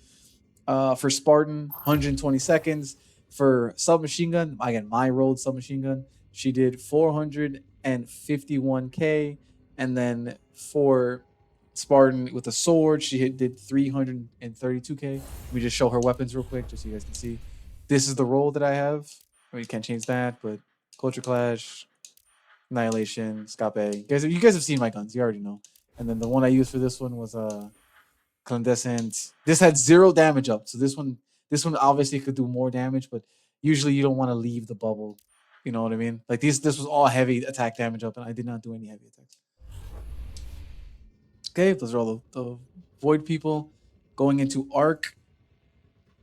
For Spartan, 120 seconds. For submachine gun, again, my rolled submachine gun, she did 451k. And then for Spartan with a sword, did 332k. We just show her weapons real quick, just so you guys can see. This is the roll that I have. I mean, you can't change that, but Culture Clash, Annihilation, Scape. You guys have seen my guns. You already know. And then the one I used for this one was Clandescent. This had 0 damage up, so this one obviously could do more damage, but usually you don't want to leave the bubble. You know what I mean? Like this was all heavy attack damage up, and I did not do any heavy attacks. Okay, those are all the void people. Going into Arc,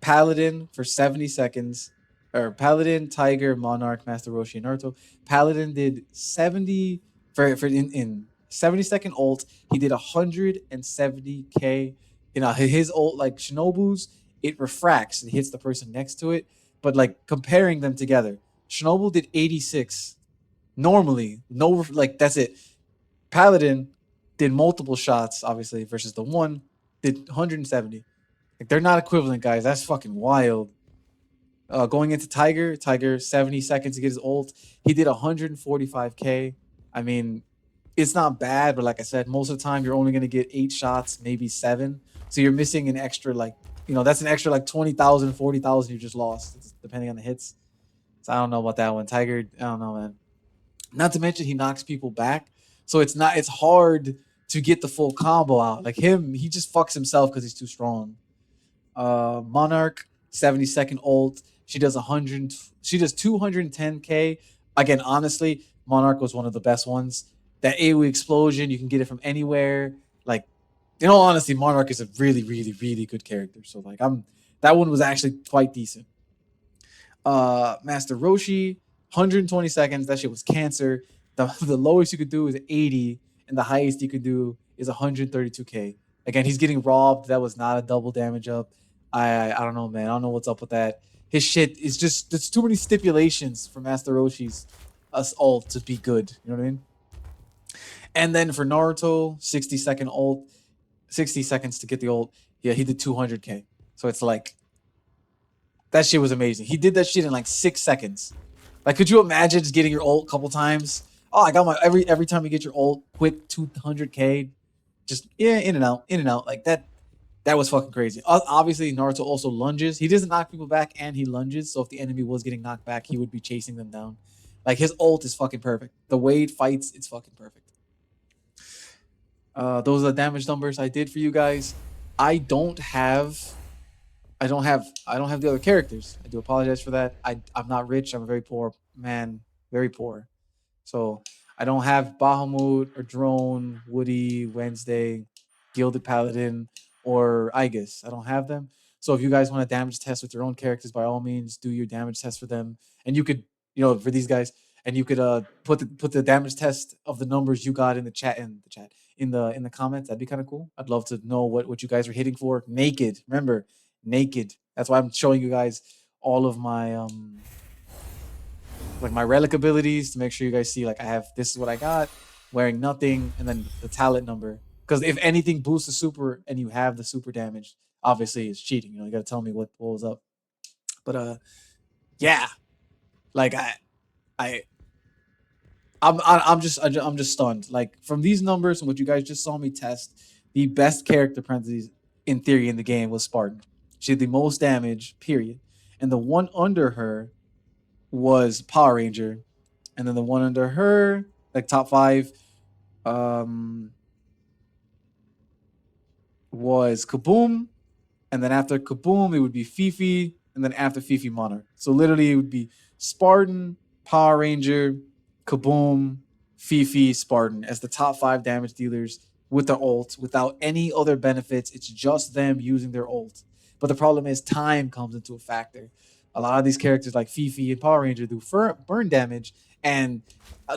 Paladin for 70 seconds. Or Paladin, Tiger, Monarch, Master Roshi, and Naruto. Paladin did 70 for in 70-second ult. He did 170k. You know, his ult, like Shinobu's, it refracts. It hits the person next to it. But like comparing them together, Shinobu did 86. Normally, no, like that's it. Paladin did multiple shots, obviously, versus the one did 170. Like they're not equivalent, guys. That's fucking wild. Going into Tiger 70 seconds to get his ult. He did 145k. I mean, it's not bad, but like I said, most of the time you're only going to get 8 shots, maybe 7. So you're missing an extra, like, that's an extra like 20,000, 40,000 you just lost, depending on the hits. So I don't know about that one. Tiger, I don't know, man. Not to mention he knocks people back. So it's hard to get the full combo out. Like him, he just fucks himself because he's too strong. Monarch 70-second ult. She does 100. She does 210k. Again, honestly, Monarch was one of the best ones. That AoE explosion, you can get it from anywhere. Like, in all honesty, Monarch is a really, really, really good character. So like, that one was actually quite decent. Master Roshi, 120 seconds. That shit was cancer. The lowest you could do is 80, and the highest you could do is 132k. Again, he's getting robbed. That was not a double damage up. I don't know, man. I don't know what's up with that. His shit is just there's too many stipulations for Master Roshi's us ult to be good. You know what I mean? And then for Naruto, 60-second ult, 60 seconds to get the ult. Yeah, he did 200k. So it's like that shit was amazing. He did that shit in like 6 seconds. Like, could you imagine just getting your ult a couple times? Oh, I got my every time you get your ult, quick 200k, just in and out, in and out. Like that. That was fucking crazy. Obviously, Naruto also lunges. He doesn't knock people back, and he lunges. So if the enemy was getting knocked back, he would be chasing them down. Like his ult is fucking perfect. The way it fights, it's fucking perfect. Those are the damage numbers I did for you guys. I don't have I don't have the other characters. I do apologize for that. I'm not rich. I'm a very poor man, very poor. So I don't have Bahamut or Drone, Woody, Wednesday, Gilded Paladin, or Igus. I don't have them. So if you guys want to damage test with your own characters, by all means, do your damage test for them. And you could, for these guys, and you could put the damage test of the numbers you got in the comments. That'd be kind of cool. I'd love to know what you guys are hitting for. Naked. Remember, naked. That's why I'm showing you guys all of my like my relic abilities to make sure you guys see like I have this is what I got, wearing nothing, and then the talent number. Because if anything boosts the super and you have the super damage, obviously it's cheating. You got to tell me what was up. But yeah, like I I'm just stunned. Like from these numbers and what you guys just saw me test, the best character parentheses in theory in the game was Spartan. She did the most damage, period. And the one under her was Power Ranger, and then the one under her, like top 5, um, was Kaboom, and then after Kaboom, it would be Fifi, and then after Fifi, Monarch. So literally, it would be Spartan, Power Ranger, Kaboom, Fifi, Spartan as the top 5 damage dealers with their ult without any other benefits. It's just them using their ult. But the problem is time comes into a factor. A lot of these characters like Fifi and Power Ranger do burn damage, and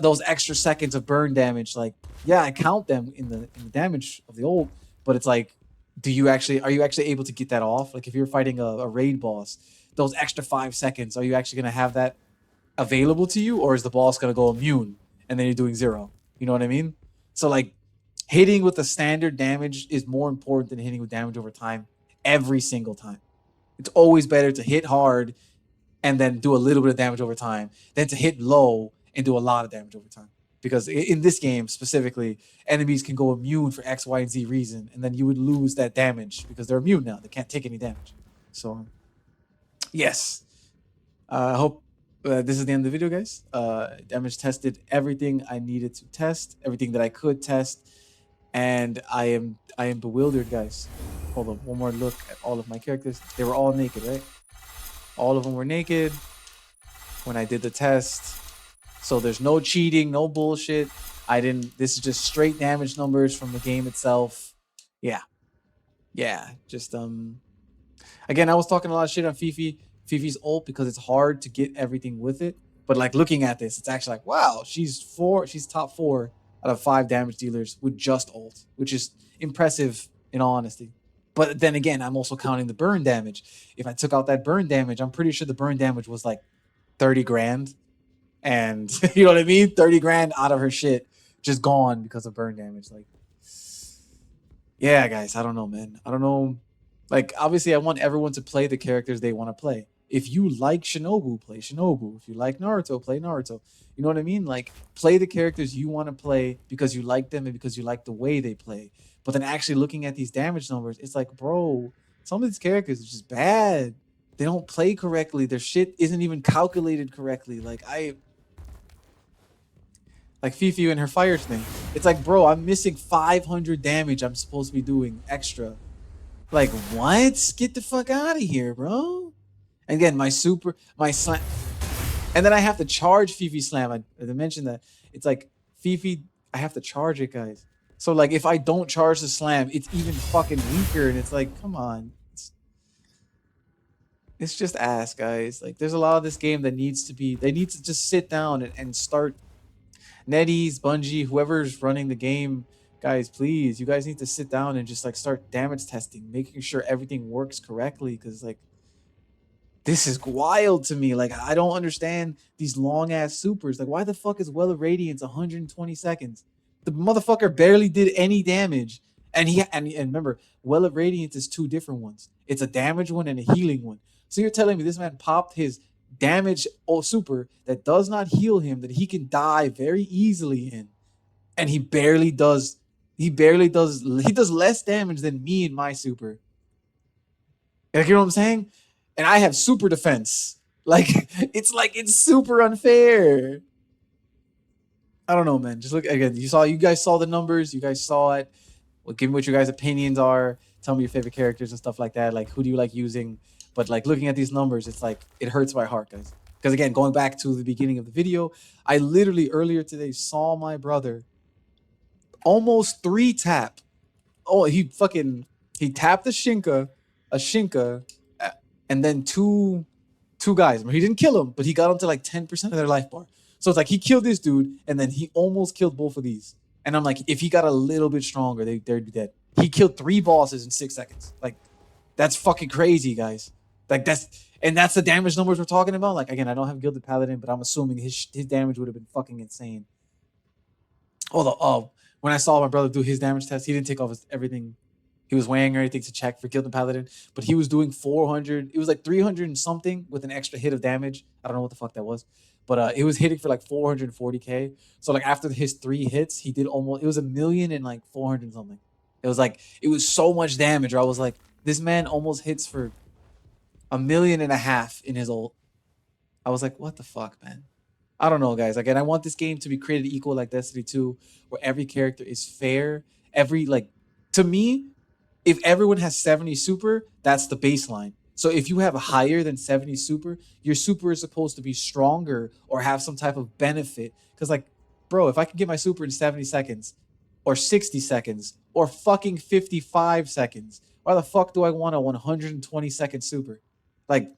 those extra seconds of burn damage, like yeah, I count them in the damage of the ult, but it's like are you actually able to get that off? Like if you're fighting a raid boss, those extra 5 seconds, are you actually gonna have that available to you, or is the boss gonna go immune and then you're doing 0? You know what I mean? So like hitting with the standard damage is more important than hitting with damage over time every single time. It's always better to hit hard and then do a little bit of damage over time than to hit low and do a lot of damage over time. Because in this game specifically, enemies can go immune for X, Y, and Z reason, and then you would lose that damage because they're immune now. They can't take any damage. So, yes. I hope this is the end of the video, guys. Damage tested everything I needed to test, everything that I could test, and I am bewildered, guys. Hold on, one more look at all of my characters. They were all naked, right? All of them were naked when I did the test. So there's no cheating, no bullshit. This is just straight damage numbers from the game itself. Yeah. Yeah. Just, again, I was talking a lot of shit on Fifi's ult because it's hard to get everything with it. But like looking at this, it's actually like, wow, she's top 4 out of 5 damage dealers with just ult, which is impressive in all honesty. But then again, I'm also counting the burn damage. If I took out that burn damage, I'm pretty sure the burn damage was like 30 grand. And you know what I mean? 30 grand out of her shit just gone because of burn damage. Like, yeah, guys, I don't know, man. I don't know. Like, obviously, I want everyone to play the characters they want to play. If you like Shinobu, play Shinobu. If you like Naruto, play Naruto. You know what I mean? Like, play the characters you want to play because you like them and because you like the way they play. But then actually looking at these damage numbers, it's like, bro, some of these characters are just bad. They don't play correctly. Their shit isn't even calculated correctly. Like Fifi and her fire thing. It's like, bro, I'm missing 500 damage I'm supposed to be doing extra. Like, what? Get the fuck out of here, bro. And again, my slam, and then I have to charge Fifi slam. I mentioned that it's like Fifi, I have to charge it, guys. So like, if I don't charge the slam, it's even fucking weaker. And it's like, come on, it's just ass, guys. Like, there's a lot of this game that needs to be. They need to just sit down and start. NetEase, Bungie, whoever's running the game, guys, please, you guys need to sit down and just like start damage testing, making sure everything works correctly. Because like, this is wild to me. Like, I don't understand these long ass supers. Like, why the fuck is Well of Radiance 120 seconds? The motherfucker barely did any damage. And remember, Well of Radiance is two different ones. It's a damage one and a healing one. So you're telling me this man popped his damage super that does not heal him, that he can die very easily in, and he does less damage than me in my super. Like, you know what I'm saying? And I have super defense. Like, it's super unfair. I don't know, man. Just look again. You guys saw the numbers. You guys saw it. Well, give me what your guys' opinions are. Tell me your favorite characters and stuff like that. Like, who do you like using? But like, looking at these numbers, it's like, it hurts my heart, guys. Because again, going back to the beginning of the video, I literally earlier today saw my brother almost 3-tap. Oh, he tapped a Shinka, and then two guys. He didn't kill him, but he got them to like 10% of their life bar. So it's like he killed this dude, and then he almost killed both of these. And I'm like, if he got a little bit stronger, they'd be dead. He killed 3 bosses in 6 seconds. Like, that's fucking crazy, guys. Like, that's the damage numbers we're talking about. Like, again, I don't have Gilded Paladin, but I'm assuming his damage would have been fucking insane. When I saw my brother do his damage test, he didn't take off everything he was weighing or anything to check for Gilded Paladin, but he was doing 400. It was like 300 and something with an extra hit of damage. I don't know what the fuck that was, but it was hitting for like 440k. So like, after his 3 hits, he did almost. It was 1,000,000 and like 400 something. It was so much damage. I was like, this man almost hits for 1.5 million in his ult. I was like, what the fuck, man? I don't know, guys. Again, I want this game to be created equal like Destiny 2, where every character is fair. To me, if everyone has 70 super, that's the baseline. So if you have a higher than 70 super, your super is supposed to be stronger or have some type of benefit. Because like, bro, if I can get my super in 70 seconds or 60 seconds or fucking 55 seconds, why the fuck do I want a 120-second super? Like,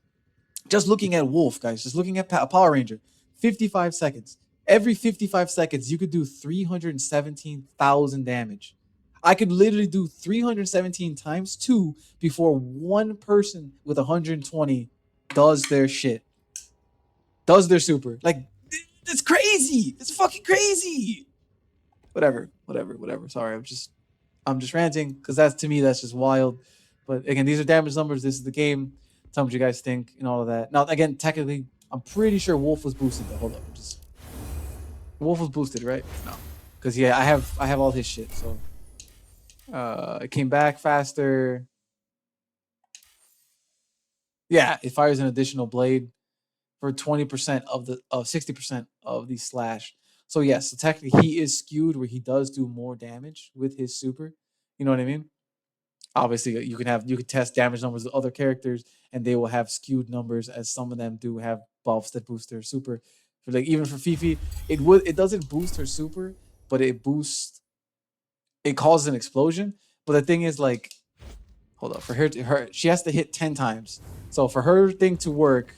just looking at Wolf, guys, just looking at Power Ranger, 55 seconds. Every 55 seconds, you could do 317,000 damage. I could literally do 317 times 2 before one person with 120 does their shit, does their super. Like, it's crazy. It's fucking crazy. Whatever. Sorry, I'm just ranting because to me, that's just wild. But again, these are damage numbers. This is the game. Tell me what you guys think and all of that. Now, again, technically, I'm pretty sure Wolf was boosted though. Hold up, Wolf was boosted, right? No, because yeah, I have all his shit. So it came back faster. Yeah, it fires an additional blade for 20% of 60% of the slash. So yes, so technically he is skewed where he does do more damage with his super. You know what I mean? Obviously, you can test damage numbers with other characters, and they will have skewed numbers, as some of them do have buffs that boost their super. For like, even for Fifi, it doesn't boost her super, but it causes an explosion. But the thing is, like, hold up, for her she has to hit 10 times. So for her thing to work,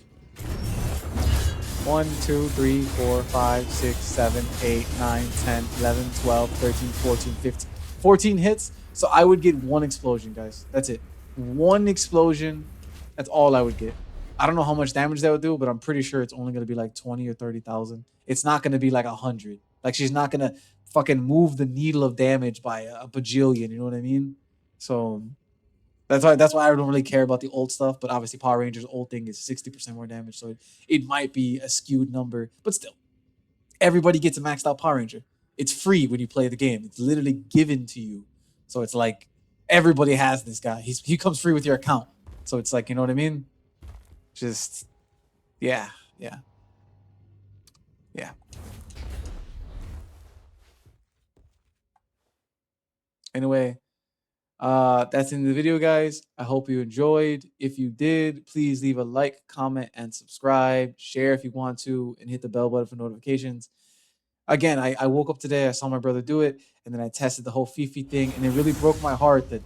1, 2, 3, 4, 5, 6, 7, 8, 9, 10, 11, 12, 13, 14, 15, 14 hits. So I would get 1 explosion, guys. That's it. 1 explosion. That's all I would get. I don't know how much damage that would do, but I'm pretty sure it's only going to be like 20 or 30,000. It's not going to be like 100. Like, she's not going to fucking move the needle of damage by a bajillion. You know what I mean? So That's why I don't really care about the old stuff. But obviously, Power Rangers old thing is 60% more damage, so it might be a skewed number. But still, everybody gets a maxed out Power Ranger. It's free when you play the game. It's literally given to you. So it's like everybody has this guy. He comes free with your account. So it's like, you know what I mean? Just yeah, yeah, yeah. Anyway, that's in the video, guys. I hope you enjoyed. If you did, please leave a like, comment, and subscribe. Share if you want to, and hit the bell button for notifications. Again, I woke up today, I saw my brother do it, and then I tested the whole Fifi thing, and it really broke my heart that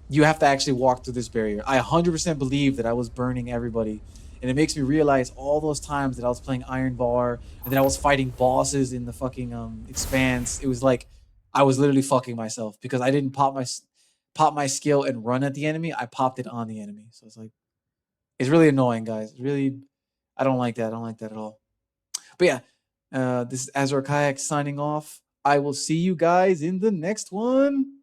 you have to actually walk through this barrier. I 100% believe that I was burning everybody. And it makes me realize all those times that I was playing Iron Bar and that I was fighting bosses in the fucking expanse. It was like I was literally fucking myself because I didn't pop my skill and run at the enemy. I popped it on the enemy. So it's like it's really annoying, guys. Really, I don't like that. I don't like that at all. But yeah, this is Azrokaiyax signing off. I will see you guys in the next one.